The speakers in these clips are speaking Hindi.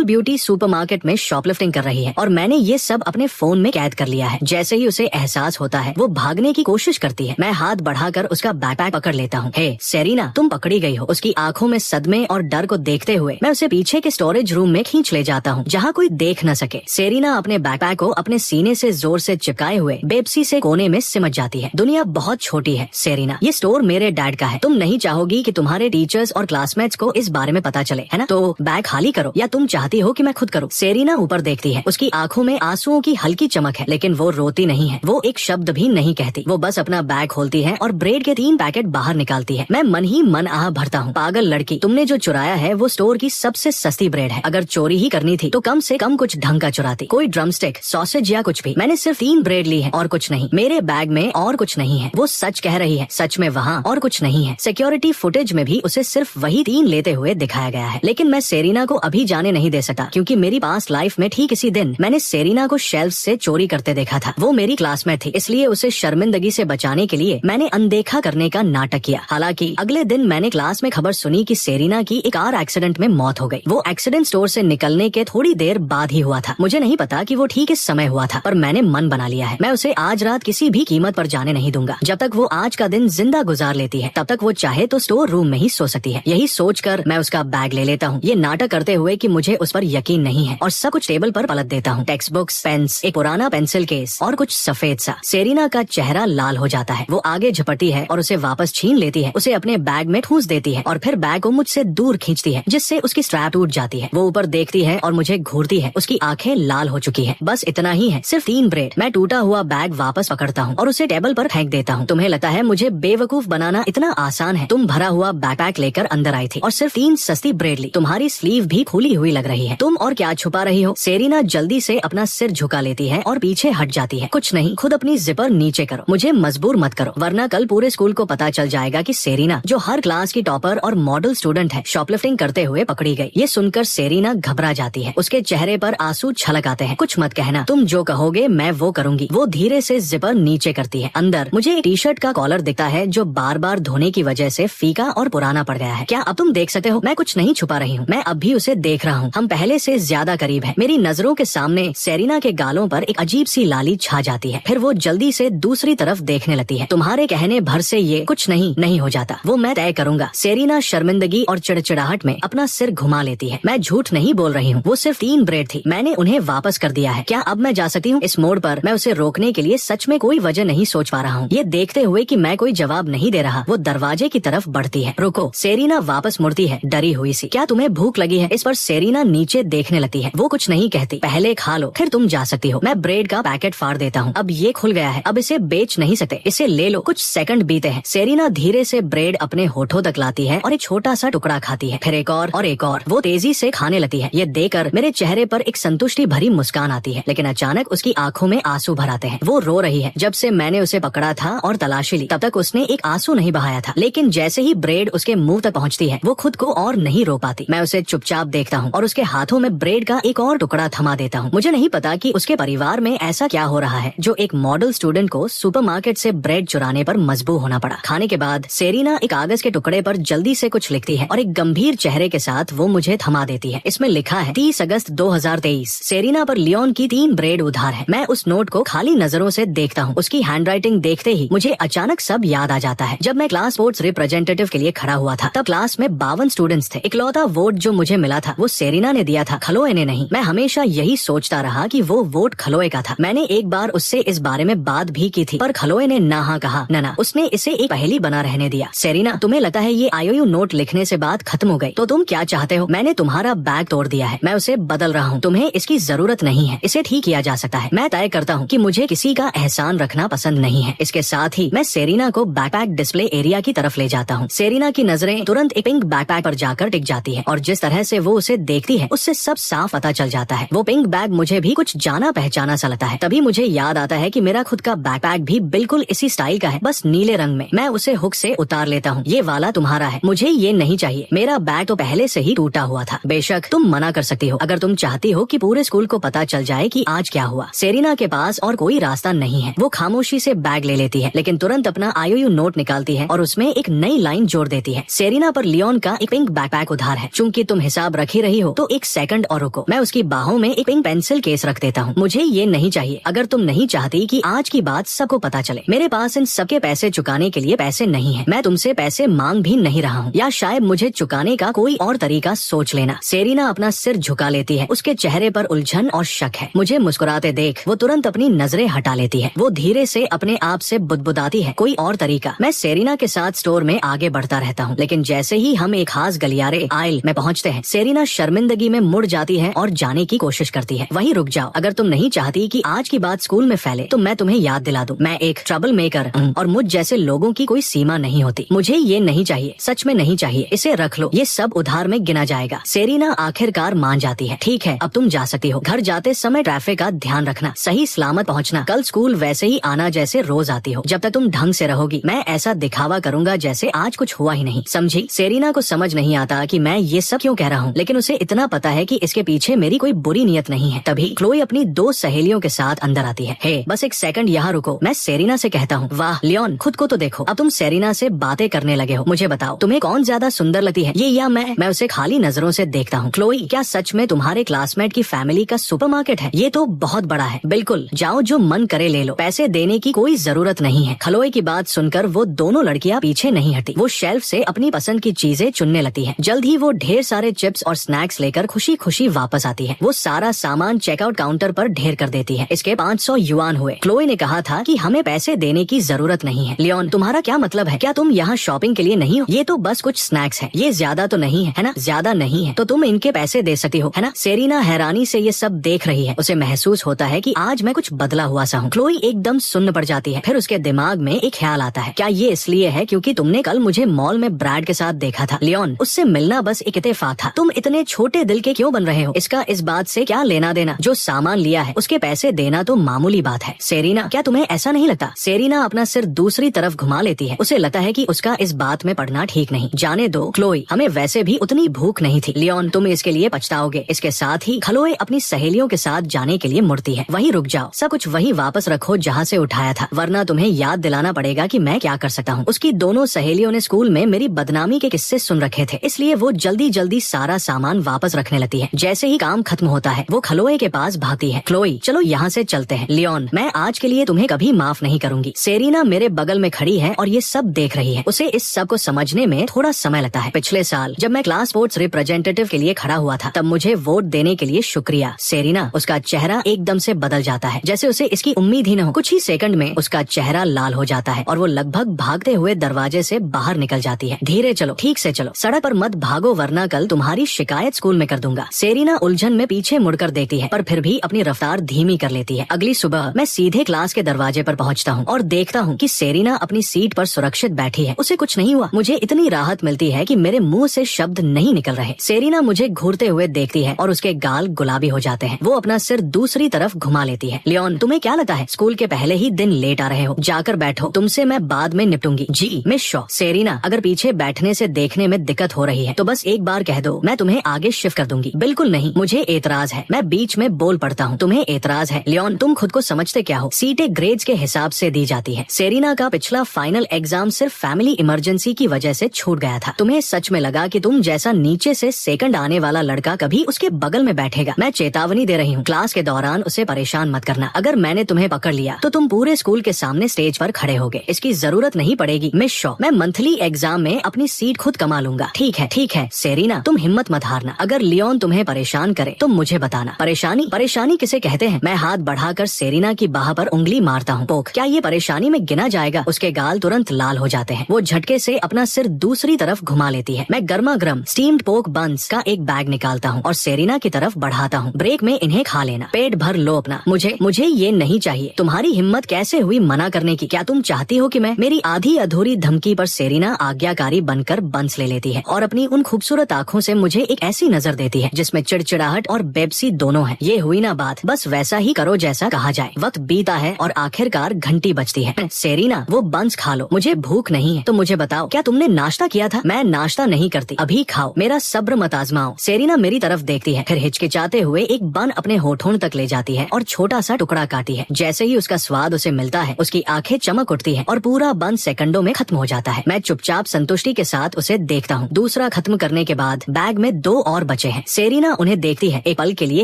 ब्यूटी सुपरमार्केट में शॉपलिफ्टिंग कर रही है और मैंने ये सब अपने फोन में कैद कर लिया है। जैसे ही उसे एहसास होता है वो भागने की कोशिश करती है। मैं हाथ बढ़ाकर उसका बैकपैक पकड़ लेता हूँ। हे सेरिना, तुम पकड़ी गई हो। उसकी आंखों में सदमे और डर को देखते हुए मैं उसे पीछे के स्टोरेज रूम में खींच ले जाता हूँ जहाँ कोई देख न सके। सेरिना अपने बैकपैक को अपने सीने से जोर से चिपकाए हुए बेबसी से कोने में सिमट जाती है। दुनिया बहुत छोटी है सेरिना, ये स्टोर मेरे डैड का है। तुम नहीं चाहोगी कि तुम्हारे टीचर्स और क्लासमेट्स को इस बारे में पता चले, है ना? तो बैग खाली करो या तुम चाहती हो कि मैं खुद करूँ? सेरिना ऊपर देखती है। उसकी आंखों में आंसुओं की हल्की चमक है, लेकिन वो रोती नहीं है। वो एक शब्द भी नहीं कहती। वो बस अपना बैग खोलती है और ब्रेड के 3 पैकेट बाहर निकालती है। मैं मन ही मन आह भरता हूँ। पागल लड़की, तुमने जो चुराया है वो स्टोर की सबसे सस्ती ब्रेड है। अगर चोरी ही करनी थी तो कम से कम कुछ ढंग का चुराती, कोई ड्रमस्टिक, सॉसेज या कुछ भी। मैंने सिर्फ 3 ब्रेड ली है और कुछ नहीं। मेरे बैग में और कुछ नहीं है। वो सच कह रही है, सच में वहाँ और कुछ नहीं है। सिक्योरिटी फुटेज में भी उसे सिर्फ वही 3 लेते हुए दिखाया गया है। लेकिन मैं सेरिना को अभी जाने नहीं दे सकता, क्योंकि मेरी पास्ट लाइफ में ठीक इसी दिन मैंने सेरिना को शेल्फ से चोरी करते देखा था। वो मेरी क्लासमेट थी, इसलिए उसे शर्मिंदगी से बचाने के लिए मैंने अनदेखा करने का नाटक किया। हालांकि अगले दिन मैंने क्लास में खबर सुनी कि सेरिना की एक कार एक्सीडेंट में मौत हो गई। वो एक्सीडेंट स्टोर से निकलने के थोड़ी देर बाद ही हुआ था। मुझे नहीं पता कि वो ठीक इस समय हुआ था, पर मैंने मन बना लिया है। मैं उसे आज रात किसी भी कीमत पर जाने नहीं दूंगा। जब तक वो आज का दिन जिंदा गुजार लेती है, तब तक वो चाहे तो स्टोर रूम में ही सो सकती है। यही सोचकर मैं उसका बैग ले लेता हूँ, ये नाटक करते हुए कि मुझे उस पर यकीन नहीं है, और सब कुछ टेबल पर पलट देता हूँ। टेक्स्ट बुक्स, पेन्स, एक पुराना पेंसिल केस और कुछ सफेद सा। सेरिना का चेहरा लाल हो जाता है। वो आगे झपटती है और उसे वापस छीन लेती है, उसे अपने बैग में ठूस देती है और फिर बैग को मुझसे दूर खींचती है, जिससे उसकी स्ट्रैप टूट जाती है। वो ऊपर देखती है और मुझे घूरती है। उसकी आंखें लाल हो चुकी है। बस इतना ही है, सिर्फ 3 ब्रेड। मैं टूटा हुआ बैग वापस पकड़ता हूँ और उसे टेबल पर फेंक देता हूँ। तुम्हें लगता है मुझे बेवकूफ बनाना इतना आसान है? तुम भरा हुआ बैकपैक लेकर अंदर आई थी और सिर्फ 3 सस्ती ब्रेड ली। तुम्हारी स्लीव भी खुली हुई लग रही है। तुम और क्या छुपा रही हो? सेरिना जल्दी से अपना सिर झुका लेती है और पीछे हट जाती है। कुछ नहीं, खुद अपनी जिपर नीचे करो, मुझे मजबूर मत करो, वरना कल पूरे स्कूल को पता चल जाएगा कि सेरिना, जो हर क्लास की टॉपर और मॉडल स्टूडेंट है, शॉपलिफ्टिंग करते हुए पकड़ी गई। ये सुनकर सेरिना घबरा जाती है। उसके चेहरे पर आंसू छलक आते हैं। कुछ मत कहना, तुम जो कहोगे मैं वो करूंगी। वो धीरे से जिपर नीचे करती है। अंदर मुझे टी शर्ट का कॉलर दिखता है जो बार बार धोने की वजह से फीका और पुराना पड़ गया है। क्या अब तुम देख सकते हो? मैं कुछ नहीं छुपा रही हूँ, मैं अब भी उसे देख रहा हूँ। हम पहले से ज्यादा करीब है। मेरी नजरों के सामने सेरिना के गालों पर एक अजीब सी लाली छा जाती है। फिर वो जल्दी से दूसरी तरफ देखने लगती है। तुम्हारे कहने भर से ये कुछ नहीं हो जाता, वो मैं तय करूंगा। सेरिना शर्मिंदगी और चिड़चिड़ाहट में अपना सिर घुमा लेती है। मैं झूठ नहीं बोल रही हूँ, वो सिर्फ 3 ब्रेड थी, मैंने उन्हें वापस कर दिया है। क्या अब मैं जा सकती हूँ? इस मोड़ पर मैं उसे रोकने के लिए सच में कोई वजह नहीं सोच पा रहा हूँ। ये देखते हुए कि मैं कोई जवाब नहीं दे रहा, वो दरवाजे की तरफ बढ़ती है। रुको, सेरिना वापस मुड़ती है, डरी हुई सी। क्या तुम्हें भूख लगी है? इस पर सेरिना नीचे देखने लगती है। वो कुछ नहीं कहती। पहले खा लो, फिर तुम जा सकती हो। मैं ब्रेड का पैकेट फाड़ देता हूँ। अब ये खुल गया है, अब इसे बेच नहीं सकते, इसे ले लो। कुछ सेकंड बीते हैं। सेरिना धीरे से ब्रेड अपने होठों तक लाती है और एक छोटा सा टुकड़ा खाती है, फिर एक और एक और। वो तेजी से खाने लगती है। ये देखकर मेरे चेहरे पर एक संतुष्टि भरी मुस्कान आती है, लेकिन अचानक उसकी आंखों में आंसू भर आते हैं। वो रो रही है। जब से मैंने उसे पकड़ा था और तलाशी ली, तब तक उसने एक आंसू नहीं बहाया था, लेकिन जैसे ही ब्रेड उसके मुंह तक पहुंचती है, वो खुद को और नहीं रो पाती। मैं उसे चुपचाप देखता हूँ और उसके हाथों में ब्रेड का एक और टुकड़ा थमा देता हूँ। मुझे नहीं पता कि उसके परिवार में ऐसा क्या हो रहा है जो एक मॉडल स्टूडेंट को सुपरमार्केट से ब्रेड चुराने पर मजबूर होना पड़ा। खाने के बाद सेरिना एक कागज के टुकड़े पर जल्दी से कुछ लिखती है और एक गंभीर चेहरे के साथ वो मुझे थमा देती है। इसमें लिखा है 30 अगस्त 2023, सेरिना पर लियोन की 3 ब्रेड उधार है। मैं उस नोट को खाली नजरों से देखता हूँ। उसकी हैंडराइटिंग देखते ही मुझे अचानक सब याद आ जाता है। जब मैं क्लास स्पोर्ट्स रिप्रेजेंटेटिव के लिए खड़ा हुआ था, तब क्लास में 52 स्टूडेंट्स थे। इकलौता वोट जो मुझे मिला था वो सेरिना ने दिया था, खलोए ने नहीं। मैं हमेशा यही सोचता रहा कि वो वोट खलोए का था। मैंने एक बार उससे इस बारे में बात भी की थी, पर खलोए ने ना कहा। ना, उसने इसे एक पहेली बना रहने दिया। सेरिना, तुम्हें लगता है ये IOU नोट लिखने से बात खत्म हो गई, तो तुम क्या चाहते हो? मैंने तुम्हारा बैग तोड़ दिया है, मैं उसे बदल रहा हूँ। तुम्हें इसकी जरूरत नहीं है, इसे ठीक किया जा सकता है। मैं तय करता हूँ कि मुझे किसी का एहसान रखना पसंद नहीं है। इसके साथ ही मैं सेरिना को बैकपैक डिस्प्ले एरिया की तरफ ले जाता हूँ। सेरिना की नजरें तुरंत एक पिंक बैकपैक पर जाकर टिक जाती है और जिस तरह से वो उसे देखती है उससे सब साफ पता चल जाता है। वो पिंक बैग मुझे भी कुछ जाना पहचाना सा लगता है। तभी मुझे याद आता है कि मेरा खुद का बैकपैक भी बिल्कुल इसी स्टाइल का है, बस नीले रंग में। मैं उसे हुक से उतार लेता हूँ। ये वाला तुम्हारा है, मुझे ये नहीं चाहिए। मेरा बैग तो पहले से ही टूटा हुआ था। बेशक तुम मना कर सकती हो अगर तुम चाहती हो कि पूरे स्कूल को पता चल जाए कि आज क्या हुआ। सेरिना के पास और कोई रास्ता नहीं है। वो खामोशी से बैग ले लेती है, लेकिन तुरंत अपना IOU नोट निकालती है और उसमें एक नई लाइन जोड़ देती है। सेरिना पर लियोन का एक पिंक बैकपैक उधार है। चूंकि तुम हिसाब रख ही रही हो तो एक सेकंड और रुको, मैं उसकी बाहों में एक पिंक पेंसिल केस रख देता हूँ। मुझे ये नहीं चाहिए। अगर तुम नहीं चाहती कि आज की बात सबको पता चले, मेरे पास इन सबके पैसे चुकाने के लिए पैसे नहीं है। मैं तुमसे पैसे मांग भी नहीं रहा हूँ, या शायद मुझे चुकाने का कोई और तरीका सोच लेना। सेरीना अपना सिर झुका लेती है। उसके चेहरे पर उलझन और शक है। मुझे मुस्कुराते देख वो तुरंत अपनी नजरें हटा लेती है। वो धीरे से अपने आप से बुदबुदाती है, कोई और तरीका। मैं सेरीना के साथ स्टोर में आगे बढ़ता रहता हूँ, लेकिन जैसे ही हम एक खास गलियारे आयल में पहुँचते हैं, सेरीना शर्मिंदगी में मुड़ जाती है और जाने की कोशिश करती है। वहीं रुक जाओ। अगर तुम नहीं चाहती कि आज की बात स्कूल में फैले तो मैं तुम्हें याद दिला दूं, मैं एक ट्रबल मेकर हूँ और मुझ जैसे लोगों की कोई सीमा नहीं होती। मुझे ये नहीं चाहिए, सच में नहीं चाहिए। इसे रख लो, ये सब उधार में गिना जाएगा। सेरीना आखिरकार मान जाती है। ठीक है, अब तुम जा सकती हो। घर जाते समय ट्रैफिक का ध्यान रखना, सही सलामत पहुँचना। कल स्कूल वैसे ही आना जैसे रोज आती हो। जब तक तुम ढंग से रहोगी मैं ऐसा दिखावा करूंगा जैसे आज कुछ हुआ ही नहीं, समझी? सेरीना को समझ नहीं आता कि मैं ये सब क्यों कह रहा हूँ, लेकिन उसे इतना पता है कि इसके पीछे मेरी कोई बुरी नियत नहीं है। तभी क्लोई अपनी 2 सहेलियों के साथ अंदर आती है। हे, बस एक सेकंड यहाँ रुको, मैं सेरीना से कहता हूँ। वाह लियोन, खुद को तो देखो। अब तुम सेरीना से बातें करने लगे हो। मुझे बताओ तुम्हें कौन ज्यादा सुंदर लगती है, ये या मैं उसे खाली नजरों से देखता हूँ। क्लोई, क्या सच में तुम्हारे क्लासमेट की फैमिली का सुपरमार्केट है? ये तो बहुत बड़ा है। बिल्कुल, जाओ जो मन करे ले लो, पैसे देने की कोई जरूरत नहीं है। खलोई की बात सुनकर वो दोनों लड़कियां पीछे नहीं हटी। वो शेल्फ से अपनी पसंद की चीजें चुनने लगती है। जल्द ही वो ढेर सारे चिप्स और स्नैक्स लेकर खुशी खुशी वापस आती है। वो सारा सामान चेकआउट काउंटर पर ढेर कर देती है। इसके 500 युआन हुए। क्लोई ने कहा था कि हमें पैसे देने की जरूरत नहीं है। लियोन, तुम्हारा क्या मतलब है? क्या तुम यहाँ शॉपिंग के लिए नहीं हो? ये तो बस कुछ स्नैक्स है, ये ज्यादा तो नहीं है ना? ज्यादा नहीं है तो तुम इनके पैसे दे सकती हो, है ना? सेरीना हैरानी से ये सब देख रही है। उसे महसूस होता है कि आज मैं कुछ बदला हुआ सा हूँ। क्लोई एकदम सुन्न पड़ जाती है। फिर उसके दिमाग में एक ख्याल आता है, क्या ये इसलिए है क्योंकि तुमने कल मुझे मॉल में ब्रैड के साथ देखा था? लियोन, उससे मिलना बस एक इत्तेफाक था। तुम इतने छोटे दिल के क्यों बन रहे हो? इसका इस बात से क्या लेना देना? जो सामान लिया है उसके पैसे देना तो मामूली बात है। सेरीना, क्या तुम्हें ऐसा नहीं लगता? सेरीना अपना सिर दूसरी तरफ घुमा लेती है। उसे लगता है कि उसका इस बात में पड़ना ठीक नहीं। जाने दो क्लोई, हमें वैसे भी उतनी भूख नहीं थी। लियोन, तुम इसके लिए पछताओगे। इसके साथ ही खलोए अपनी सहेलियों के साथ जाने के लिए मुड़ती है। वहीं रुक जाओ, सब कुछ वहीं वापस रखो जहाँ से उठाया था, वरना तुम्हें याद दिलाना पड़ेगा कि मैं क्या कर सकता हूँ। उसकी दोनों सहेलियों ने स्कूल में मेरी बदनामी के किस्से सुन रखे थे, इसलिए वो जल्दी जल्दी सारा सामान वापस रखने लगती है। जैसे ही काम खत्म होता है वो खलोए के पास भागती है। क्लोई, चलो यहाँ से चलते हैं। लियोन, मैं आज के लिए तुम्हें कभी माफ नहीं करूंगी। सेरीना मेरे बगल में खड़ी है और ये सब देख रही है। उसे इस सब को समझने में थोड़ा समय लगता है। पिछले साल जब मैं क्लास स्पोर्ट्स रिप्रेजेंटेटिव के लिए खड़ा हुआ था, तब मुझे वोट देने के लिए शुक्रिया। सेरीना, उसका चेहरा एकदम से बदल जाता है, जैसे उसे इसकी उम्मीद ही न हो। कुछ ही सेकंड में उसका चेहरा लाल हो जाता है और वो लगभग भागते हुए दरवाजे से बाहर निकल जाती है। धीरे चलो, ठीक से चलो, सड़क पर मत भागो वरना कल तुम्हारी शिकायत स्कूल में कर दूंगा। सेरीना उलझन में पीछे मुड़कर देखती है, पर फिर भी अपनी रफ्तार धीमी कर लेती है। अगली सुबह मैं सीधे क्लास के दरवाजे पर पहुंचता हूं और देखता हूं कि सेरीना अपनी सीट पर सुरक्षित बैठी है। उसे कुछ नहीं हुआ। मुझे इतनी राहत मिलती है कि मेरे मुंह से शब्द नहीं निकल रहे। सेरीना मुझे घूरते हुए देखती है और उसके गाल गुलाबी हो जाते हैं। वो अपना सिर दूसरी तरफ घुमा लेती है। लियोन, तुम्हें क्या लगता है स्कूल के पहले ही दिन लेट आ रहे हो? जाकर बैठो, तुमसे मैं बाद में निपटूंगी। जी मिस शॉ। सेरीना, अगर पीछे बैठने से देखने में दिक्कत हो रही है तो बस एक बार कह दो, मैं तुम्हें आगे शिफ्ट कर दूंगी। बिल्कुल नहीं, मुझे एतराज है। मैं बीच में बोल पड़ता हूँ, तुम्हें एतराज है? लियोन, तुम खुद को समझते क्या हो? सीटें ग्रेड्स के हिसाब से दी जाती है। सेरीना का पिछला फाइनल एग्जाम सिर्फ फैमिली इमरजेंसी की वजह से छूट गया था। तुम्हें सच में लगा कि तुम जैसा नीचे से सेकंड आने वाला लड़का कभी उसके बगल में बैठेगा? मैं चेतावनी दे रही हूँ, क्लास के दौरान उसे परेशान मत करना। अगर मैंने तुम्हें पकड़ लिया तो तुम पूरे स्कूल के सामने स्टेज पर खड़े होगे। इसकी जरूरत नहीं पड़ेगी मिस शॉ। मैं मंथली एग्जाम में अपनी सीट खुद कमा लूंगा। ठीक है सेरीना, तुम हिम्मत मत हारना। अगर लियोन तुम्हें परेशान करे तो मुझे बताना। परेशानी किसे कहते हैं? मैं हाथ बढ़ाकर सेरीना की बाह पर उंगली मारता हूँ। पोक, क्या ये परेशानी में गिना जाएगा? उसके गाल तुरंत लाल हो जाते हैं। वो झटके से अपना सिर दूसरी तरफ घुमा लेती है। मैं गर्मा गर्म स्टीम्ड पोक बंस का एक बैग निकालता हूँ और सेरीना की तरफ बढ़ाता हूँ। ब्रेक में इन्हें खा लेना, पेट भर लो अपना। मुझे ये नहीं चाहिए। तुम्हारी हिम्मत कैसे हुई मना करने की? क्या तुम चाहती हो कि मैं? मेरी आधी अधूरी धमकी पर सेरीना आज्ञाकारी बनकर बंस ले लेती है और अपनी उन खूबसूरत आँखों से मुझे एक ऐसी नजर देती है जिसमें चिड़चिड़ाहट और बेबसी दोनों है। ये हुई ना बात, बस वैसा ही करो जैसा कहा जाए। वक्त बीता है और आखिरकार घंटी बजती है। सेरीना, वो बंस खा लो, मुझे भूख नहीं है। तो मुझे बताओ, क्या तुमने नाश्ता किया था? मैं नाश्ता नहीं करती, अभी खाओ, मेरा सब्र मत आजमाओ। सेरीना मेरी तरफ देखती है, फिर हिचकिचाते हुए एक बन अपने होठों तक ले जाती है और छोटा सा टुकड़ा काटी है। जैसे ही उसका स्वाद उसे मिलता है उसकी आंखें चमक उठती है और पूरा बन सेकंडों में खत्म हो जाता है। मैं चुपचाप संतुष्टि के साथ उसे देखता हूँ। दूसरा खत्म करने के बाद बैग में 2 और बचे। बचे हैं। सेरीना उन्हें देखती है, एक पल के लिए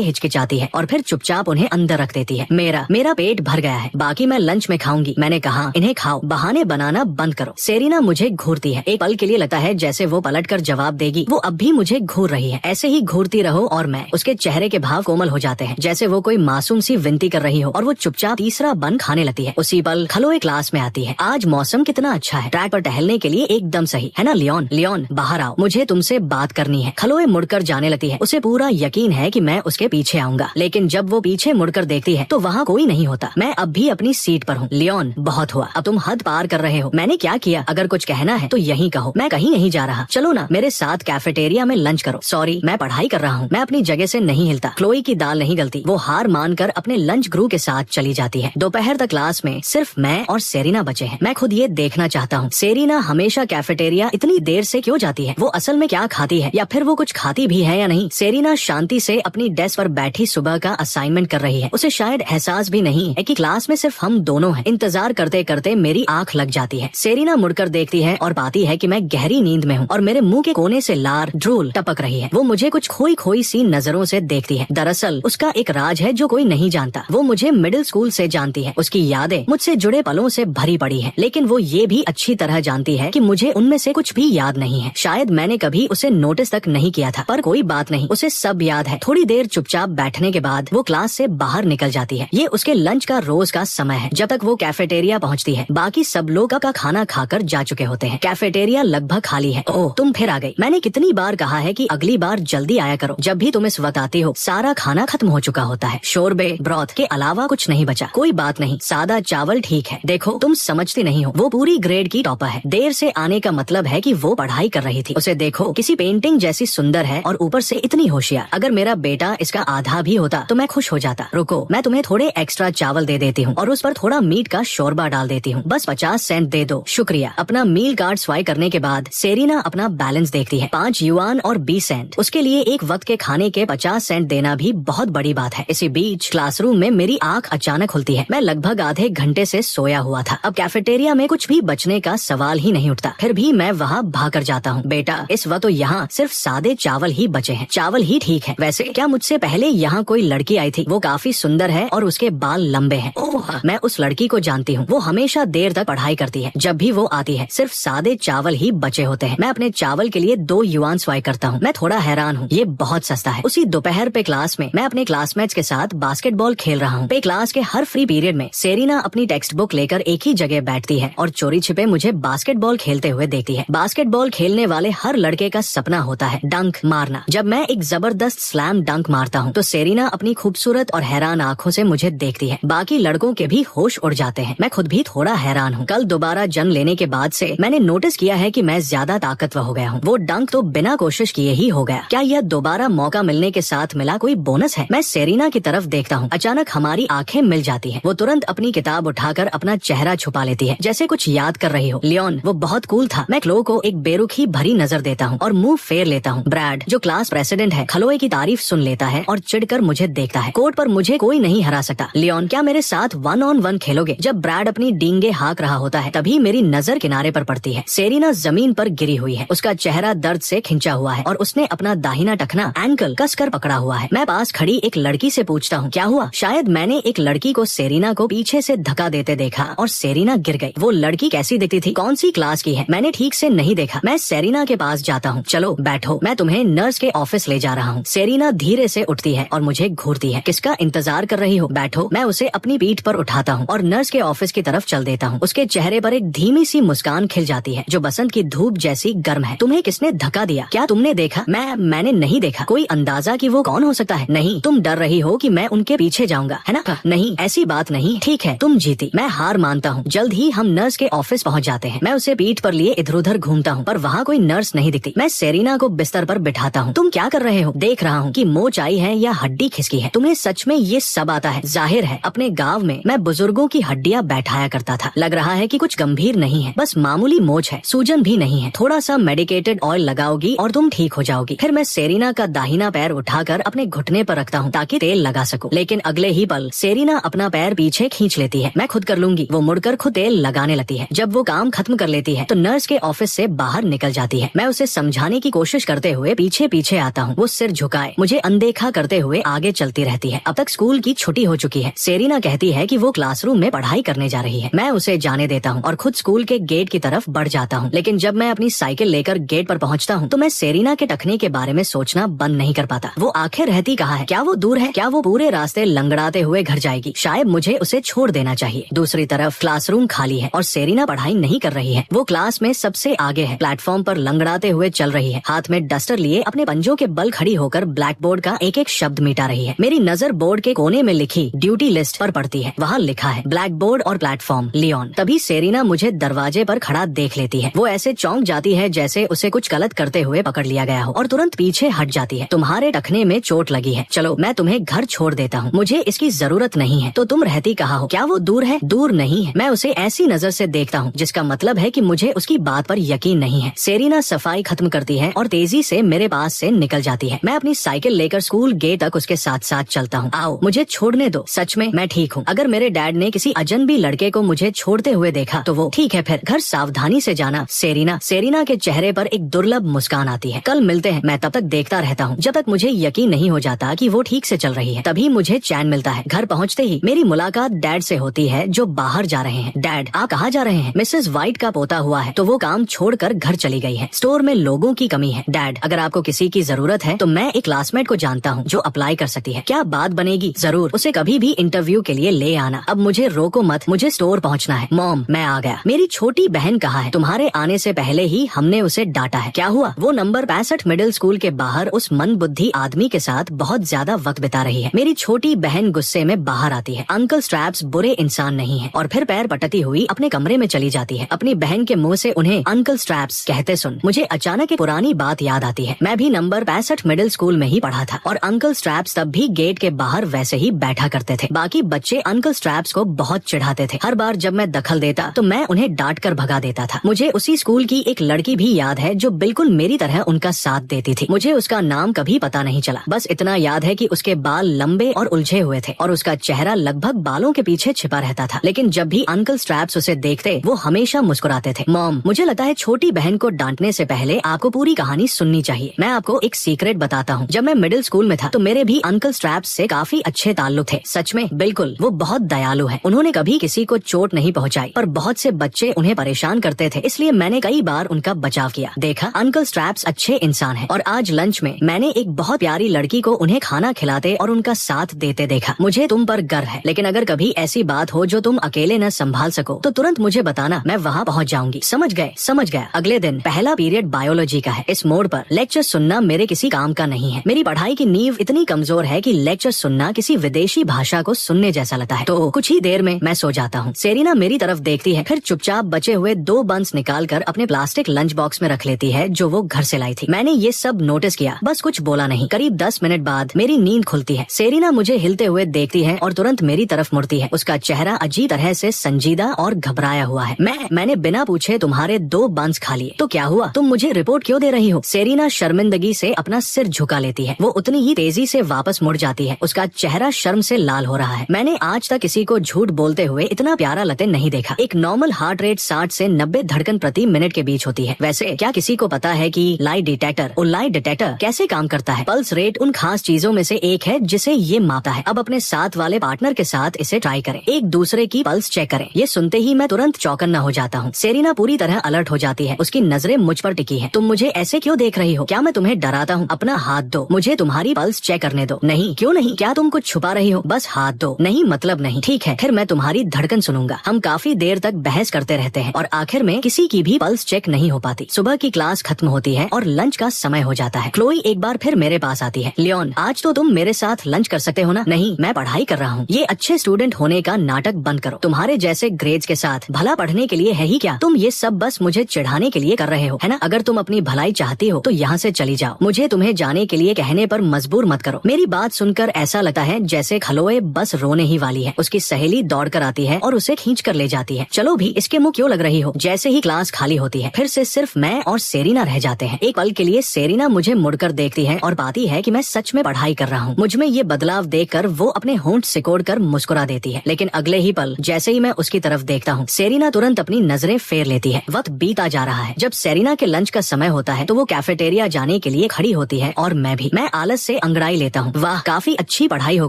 हिचकिचाती है और फिर चुपचाप उन्हें अंदर रख देती है। मेरा पेट भर गया है, बाकी मैं लंच में खाऊंगी। मैंने कहा इन्हें खाओ, बहाने बनाना बंद करो। सेरीना मुझे घूरती है। एक पल के लिए लगता है जैसे वो पलटकर जवाब देगी। वो अब भी मुझे घूर रही है। ऐसे ही घूरती रहो और मैं। उसके चेहरे के भाव कोमल हो जाते हैं, जैसे वो कोई मासूम सी विनती कर रही हो, और वो चुपचाप तीसरा बन खाने लगती है। उसी पल खलोए क्लास में आती है। आज मौसम कितना अच्छा है, ट्रैक पर टहलने के लिए एकदम सही है ना। लियोन बाहर आओ, मुझे तुमसे बात करनी है। खलोए मुड़कर जाने लगती है। उसे पूरा यकीन है कि मैं उसके पीछे आऊंगा, लेकिन जब वो पीछे मुड़कर देखती है तो वहाँ कोई नहीं होता। मैं अब भी अपनी सीट पर हूँ। लियोन, बहुत हुआ, अब तुम हद पार कर रहे हो। मैंने क्या किया? अगर कुछ कहना है तो यहीं कहो, मैं कहीं नहीं जा रहा। चलो ना मेरे साथ कैफेटेरिया में लंच करो। सॉरी, मैं पढ़ाई कर रहा हूँ। मैं अपनी जगह से नहीं हिलता। क्लोई की दाल नहीं गलती। वो हार मानकर अपने लंच ग्रुप के साथ चली जाती है। दोपहर तक क्लास में सिर्फ मैं और सेरीना बचे हैं। मैं खुद ये देखना चाहता हूँ, सेरीना हमेशा कैफेटेरिया इतनी देर से क्यों जाती है? वो असल में क्या खाती है, या फिर वो कुछ खाती भी है या नहीं? सेरीना शांति से अपनी डेस्क पर बैठी सुबह का असाइनमेंट कर रही है। उसे शायद एहसास भी नहीं है कि क्लास में सिर्फ हम दोनों हैं। इंतजार करते करते मेरी आंख लग जाती है। सेरीना मुड़कर देखती है और पाती है कि मैं गहरी नींद में हूँ और मेरे मुंह के कोने से लार ड्रूल टपक रही है। वो मुझे कुछ खोई खोई सी नजरों से देखती है। दरअसल उसका एक राज है जो कोई नहीं जानता। वो मुझे मिडिल स्कूल से जानती है। उसकी यादें मुझसे जुड़े पलों से भरी पड़ी है, लेकिन वो ये भी अच्छी तरह जानती है कि मुझे उनमें से कुछ भी याद नहीं है। शायद मैंने कभी उसे नोटिस तक नहीं किया था, पर कोई बात नहीं, उसे सब याद है। थोड़ी देर चुपचाप बैठने के बाद वो क्लास से बाहर निकल जाती है। ये उसके लंच का रोज का समय है। जब तक वो कैफेटेरिया पहुंचती है, बाकी सब लोग का खाना खाकर जा चुके होते हैं। कैफेटेरिया लगभग खाली है। ओह, तुम फिर आ गई। मैंने कितनी बार कहा है कि अगली बार जल्दी आया करो। जब भी तुम इस वक्त आती हो सारा खाना खत्म हो चुका होता है। शोरबे ब्रॉथ के अलावा कुछ नहीं बचा। कोई बात नहीं, सादा चावल ठीक है। देखो, तुम समझती नहीं हो, वो पूरी ग्रेड की टॉपर है। देर से आने का मतलब है कि वो पढ़ाई कर रही थी। उसे देखो, किसी पेंटिंग जैसी सुंदर है और ऊपर से इतनी होशियार। अगर मेरा बेटा इसका आधा भी होता तो मैं खुश हो जाता। रुको, मैं तुम्हें थोड़े एक्स्ट्रा चावल दे देती हूँ और उस पर थोड़ा मीट का शोरबा डाल देती हूँ। बस 50 सेंट दे दो। शुक्रिया। अपना मील कार्ड स्वाइप करने के बाद सेरीना अपना बैलेंस देखती है। 5 युआन और 20 सेंट। उसके लिए एक वक्त के खाने के 50 सेंट देना भी बहुत बड़ी बात है। इसी बीच क्लासरूम में मेरी आंख अचानक खुलती है। मैं लगभग आधे घंटे से सोया हुआ था। अब कैफेटेरिया में कुछ भी बचने का सवाल ही नहीं उठता। फिर भी मैं वहाँ भागकर जाता हूँ। बेटा, इस वक्त तो यहाँ सिर्फ सादे चावल ही बचे हैं। चावल ही ठीक है। वैसे क्या मुझसे पहले यहाँ कोई लड़की आई थी? वो काफी सुंदर है और उसके बाल लंबे हैं। ओह, मैं उस लड़की को जानती हूँ। वो हमेशा देर तक पढ़ाई करती है। जब भी वो आती है सिर्फ सादे चावल ही बचे होते हैं। मैं अपने चावल के लिए 2 युआन स्वाइप करता हूँ। मैं थोड़ा हैरान हूँ, ये बहुत सस्ता है। उसी दोपहर पे क्लास में मैं अपने क्लासमेट्स के साथ बास्केटबॉल खेल रहा हूँ। पे क्लास के हर फ्री पीरियड में सेरीना अपनी टेक्स्ट बुक लेकर एक ही जगह बैठती है और चोरी छिपे मुझे बास्केटबॉल खेलते हुए देखती है। बास्केटबॉल खेलने वाले हर लड़के का सपना होता है डंक मारना। जब मैं एक जबरदस्त स्लैम डंक मारता हूँ तो सेरीना अपनी खूबसूरत और हैरान आंखों से मुझे देखती है। बाकी लड़कों के भी होश उड़ जाते हैं। मैं खुद भी थोड़ा हैरान हूँ। कल दोबारा जन्म लेने के बाद से मैंने नोटिस किया है कि मैं ज्यादा ताकतवर हो गया हूँ। वो डंक तो बिना कोशिश किए ही हो गया। क्या यह दोबारा मौका मिलने के साथ मिला कोई बोनस है? मैं सेरीना की तरफ देखता हूँ। अचानक हमारी आंखें मिल जाती हैं। वो तुरंत अपनी किताब उठाकर अपना चेहरा छुपा लेती है, जैसे कुछ याद कर रही हो। लियोन, वो बहुत कूल था। मैं क्लो को एक बेरुखी भरी नजर देता हूँ और मुंह फेर लेता हूँ। ब्रैड, जो क्लास प्रेसिडेंट है, खलोए की तारीफ सुन लेता है और चिढ़कर मुझे देखता है। कोर्ट पर मुझे कोई नहीं हरा सकता। लियोन, क्या मेरे साथ 1-on-1 खेलोगे? जब ब्रैड अपनी डींगे हाँक रहा होता है तभी मेरी नजर किनारे पर पड़ती है। सेरीना जमीन पर गिरी हुई है। उसका चेहरा दर्द से खिंचा हुआ है और उसने अपना दाहिना टखना एंकल कसकर पकड़ा हुआ है। मैं पास खड़ी एक लड़की से पूछता हूँ, क्या हुआ? शायद मैंने एक लड़की को सेरीना को पीछे से धक्का देते देखा और सेरीना गिर गई। वो लड़की कैसी दिखती थी? कौन सी क्लास की है? मैंने ठीक से नहीं देखा। मैं सेरीना के पास जाता हूँ। चलो बैठो, मैं तुम्हें नर्स के ऑफिस ले जा रहा हूँ। सेरीना धीरे से उठती है और मुझे घूरती है। किसका इंतजार कर रही हो? बैठो। मैं उसे अपनी पीठ पर उठाता हूँ और नर्स के ऑफिस की तरफ चल देता हूँ। उसके चेहरे पर एक धीमी सी मुस्कान खिल जाती है जो बसंत की धूप जैसी गर्म है। तुम्हें किसने धक्का दिया? क्या तुमने देखा? मैंने नहीं देखा। कोई अंदाजा कि वो कौन हो सकता है? नहीं, तुम डर रही हो कि मैं उनके पीछे जाऊंगा, है ना? नहीं, ऐसी बात नहीं। ठीक है, तुम जीती। मैं हार मानता हूँ। जल्द ही हम नर्स के ऑफिस पहुँच जाते हैं। मैं उसे पीठ पर लिए इधर उधर घूमता हूँ पर वहाँ कोई नर्स नहीं दिखती। मैं सेरीना को बिस्तर पर बिठाता हूँ। तुम क्या कर रहे हो? देख रहा हूँ कि मोच आई है या हड्डी खिसकी है। तुम्हें सच में ये सब आता है? जाहिर है, अपने गाँव में मैं बुजुर्गों की हड्डियाँ बैठाया करता था। लग रहा है कि कुछ गंभीर नहीं है, बस मामूली मोच है, सूजन भी नहीं है। थोड़ा सा मेडिकेटेड ऑयल लगाओगी और तुम ठीक हो जाओगी। फिर मैं सेरीना का दाहिना पैर उठाकर अपने घुटने पर रखता हूँ ताकि तेल लगा सकूं। लेकिन अगले ही पल सेरीना अपना पैर पीछे खींच लेती है। मैं खुद कर लूंगी। वो मुड़कर खुद तेल लगाने लगती है। जब वो काम खत्म कर लेती है तो नर्स के ऑफिस से बाहर निकल जाती है। मैं उसे समझाने की कोशिश करते हुए पीछे पीछे पीछे आता हूँ वो सिर झुकाए मुझे अनदेखा करते हुए आगे चलती रहती है। अब तक स्कूल की छुट्टी हो चुकी है। सेरीना कहती है कि वो क्लासरूम में पढ़ाई करने जा रही है। मैं उसे जाने देता हूँ और खुद स्कूल के गेट की तरफ बढ़ जाता हूँ। लेकिन जब मैं अपनी साइकिल लेकर गेट पर पहुँचता हूँ तो मैं सेरीना के टखने के बारे में सोचना बंद नहीं कर पाता। वो आखिर रहती कहाँ है? क्या वो दूर है? क्या वो पूरे रास्ते लंगड़ाते हुए घर जाएगी? शायद मुझे उसे छोड़ देना चाहिए। दूसरी तरफ क्लासरूम खाली है और सेरीना पढ़ाई नहीं कर रही है। वो क्लास में सबसे आगे है, प्लेटफॉर्म पर लंगड़ाते हुए चल रही है, हाथ में डस्टर लिए अपने पंजों के बल खड़ी होकर ब्लैक बोर्ड का एक एक शब्द मिटा रही है। मेरी नजर बोर्ड के कोने में लिखी ड्यूटी लिस्ट पर पड़ती है। वहाँ लिखा है ब्लैक बोर्ड और प्लेटफॉर्म लियोन। तभी सेरीना मुझे दरवाजे पर खड़ा देख लेती है। वो ऐसे चौंक जाती है जैसे उसे कुछ गलत करते हुए पकड़ लिया गया हो और तुरंत पीछे हट जाती है। तुम्हारे टखने में चोट लगी है, चलो मैं तुम्हें घर छोड़ देता हूँ, मुझे इसकी जरूरत नहीं है। तो तुम रहती कहाँ हो? क्या वो दूर है? दूर नहीं है। मैं उसे ऐसी नजर से देखता हूँ जिसका मतलब है कि मुझे उसकी बात पर यकीन नहीं है। सेरीना सफाई खत्म करती है और तेजी से मेरे पास से निकल जाती है। मैं अपनी साइकिल लेकर स्कूल गेट तक उसके साथ साथ चलता हूँ। आओ मुझे छोड़ने दो, सच में मैं ठीक हूँ। अगर मेरे डैड ने किसी अजनबी लड़के को मुझे छोड़ते हुए देखा तो वो ठीक है, फिर घर सावधानी से जाना सेरीना। सेरीना के चेहरे पर एक दुर्लभ मुस्कान आती है। कल मिलते हैं। मैं तब तक देखता रहता हूँ जब तक मुझे यकीन नहीं हो जाता कि वो ठीक से चल रही है। तभी मुझे चैन मिलता है। घर पहुँचते ही मेरी मुलाकात डैड से होती है जो बाहर जा रहे हैं। डैड आप कहाँ जा रहे हैं? मिसेस वाइट का पोता हुआ है तो वो काम छोड़कर घर चली गई है। स्टोर में लोगों की कमी है। डैड अगर आपको किसी की जरूरत है तो मैं एक क्लासमेट को जानता हूँ जो अप्लाई कर सकती है। क्या बात बनेगी? जरूर, उसे कभी भी इंटरव्यू के लिए ले आना। अब मुझे रोको मत, मुझे स्टोर पहुँचना है। मॉम मैं आ गया। मेरी छोटी बहन कहाँ है? तुम्हारे आने से पहले ही हमने उसे डांटा है। क्या हुआ? वो नंबर 65 मिडिल स्कूल के बाहर उस मंदबुद्धि आदमी के साथ बहुत ज्यादा वक्त बिता रही है। मेरी छोटी बहन गुस्से में बाहर आती है। अंकल स्ट्रैप्स बुरे इंसान नहीं है और फिर पैर पटती हुई अपने कमरे में चली जाती है। अपनी बहन के मुंह से उन्हें अंकल स्ट्रैप्स कहते सुन मुझे अचानक एक पुरानी बात याद आती है। मैं भी नंबर 65 मिडिल स्कूल में ही पढ़ा था और अंकल स्ट्रैप्स तब भी गेट के बाहर वैसे ही बैठा करते थे। बाकी बच्चे अंकल स्ट्रैप्स को बहुत चिढ़ाते थे। हर बार जब मैं दखल देता तो मैं उन्हें डांट कर भगा देता था। मुझे उसी स्कूल की एक लड़की भी याद है जो बिल्कुल मेरी तरह उनका साथ देती थी। मुझे उसका नाम कभी पता नहीं चला, बस इतना याद है कि उसके बाल लंबे और उलझे हुए थे और उसका चेहरा लगभग बालों के पीछे छिपा रहता था। लेकिन जब भी अंकल स्ट्रैप्स उसे देखते वो हमेशा मुस्कुराते थे। मॉम मुझे लगता है छोटी बहन को डांटने से पहले आपको पूरी कहानी सुननी चाहिए। मैं आपको एक सीक्रेट बताता हूँ। जब मैं मिडिल स्कूल में था तो मेरे भी अंकल स्ट्रैप्स से काफी अच्छे ताल्लुक थे। सच में, बिल्कुल, वो बहुत दयालु है। उन्होंने कभी किसी को चोट नहीं पहुँचाई पर बहुत से बच्चे उन्हें परेशान करते थे, इसलिए मैंने कई बार उनका बचाव किया। देखा, अंकल स्ट्रैप्स अच्छे इंसान है। और आज लंच में मैंने एक बहुत प्यारी लड़की को उन्हें खाना खिलाते और उनका साथ देते देखा। मुझे तुम पर गर्व है, लेकिन अगर कभी ऐसी बात हो जो तुम अकेले न संभाल सको तो तुरंत मुझे बताना, मैं वहाँ पहुँच जाऊंगी। समझ गए? समझ गया। अगले दिन पहला पीरियड बायोलॉजी का है। इस मोड़ पर लेक्चर सुनना मेरे किसी काम का नहीं है। मेरी पढ़ाई की नींव इतनी कमजोर है कि लेक्चर सुनना किसी विदेशी भाषा को सुनने जैसा लगता है। तो कुछ ही देर में मैं सो जाता हूँ। सेरीना मेरी तरफ देखती है, फिर चुपचाप बचे हुए 2 बंस निकालकर अपने प्लास्टिक लंच बॉक्स में रख लेती है जो वो घर से लाई थी। मैंने ये सब नोटिस किया, बस कुछ बोला नहीं। करीब 10 मिनट बाद मेरी नींद खुलती है। सेरीना मुझे हिलते हुए देखती है और तुरंत मेरी तरफ मुड़ती है। उसका चेहरा अजीब तरह से संजीदा और घबराया हुआ है। मैंने बिना पूछे तुम्हारे 2 बंस खा लिए। तो क्या हुआ? तुम मुझे रिपोर्ट क्यों दे रही हो? सेरीना शर्मिंदगी से अपना सिर झुका लेती है। वो उतनी ही तेजी से वापस मुड़ जाती है। उसका चेहरा शर्म से लाल हो रहा है। मैंने आज तक किसी को झूठ बोलते हुए इतना प्यारा लते नहीं देखा। एक नॉर्मल हार्ट रेट 60 से 90 धड़कन प्रति मिनट के बीच होती है। वैसे क्या किसी को पता है कि लाई डिटेक्टर कैसे काम करता है? पल्स रेट उन खास चीजों में से एक है जिसे ये मापता है। अब अपने साथ वाले पार्टनर के साथ इसे ट्राई करें, एक दूसरे की पल्स चेक करें। ये सुनते ही मैं तुरंत चौकन्ना हो जाता हूँ। सेरीना पूरी तरह अलर्ट हो जाती है। उसकी नजरें मुझ पर टिकी है। तुम मुझे ऐसे क्यों देख रही हो? क्या मैं तुम्हें डराता हूँ? अपना हाथ दो, मुझे तुम्हारी पल्स चेक करने दो। नहीं, क्यों नहीं? क्या तुम कुछ छुपा रही हो? बस हाथ दो। नहीं मतलब नहीं। ठीक है, फिर मैं तुम्हारी धड़कन सुनूंगा। हम काफी देर तक बहस करते रहते हैं और आखिर में किसी की भी पल्स चेक नहीं हो पाती। सुबह की क्लास खत्म होती है और लंच का समय हो जाता है। क्लोई एक बार फिर मेरे पास आती है। लियोन, आज तो तुम मेरे साथ लंच कर सकते हो ना? नहीं, मैं पढ़ाई कर रहा हूँ। ये अच्छे स्टूडेंट होने का नाटक बंद करो। तुम्हारे जैसे ग्रेड्स के साथ भला पढ़ने के लिए है ही क्या? तुम ये सब बस मुझे चिढ़ाने के लिए कर रहे हो, है ना? अगर तुम अपनी भलाई चाहती हो तो यहाँ से चली जाओ। मुझे तुम्हें जाने के लिए कहने पर मजबूर मत करो। मेरी बात सुनकर ऐसा लगता है जैसे खलोए बस रोने ही वाली है। उसकी सहेली दौड़ कर आती है और उसे खींच कर ले जाती है। चलो भी, इसके मुंह क्यों लग रही हो? जैसे ही क्लास खाली होती है फिर से सिर्फ मैं और सेरीना रह जाते हैं। एक पल के लिए सेरीना मुझे मुड़कर देखती है और पाती है कि मैं सच में पढ़ाई कर रहा हूँ। मुझ में ये बदलाव देखकर वो अपने होंठ सिकोड़ कर मुस्कुरा देती है। लेकिन अगले ही पल जैसे ही मैं उसकी तरफ देखता हूँ सेरीना तुरंत अपनी नजरें फेर लेती है। वक्त बीता जा रहा है। जब सेरीना के लंच का समय होता है तो वो कैफेटेरिया जाने के लिए लिए खड़ी होती है और मैं आलस से अंगड़ाई लेता हूँ। वाह, काफी अच्छी पढ़ाई हो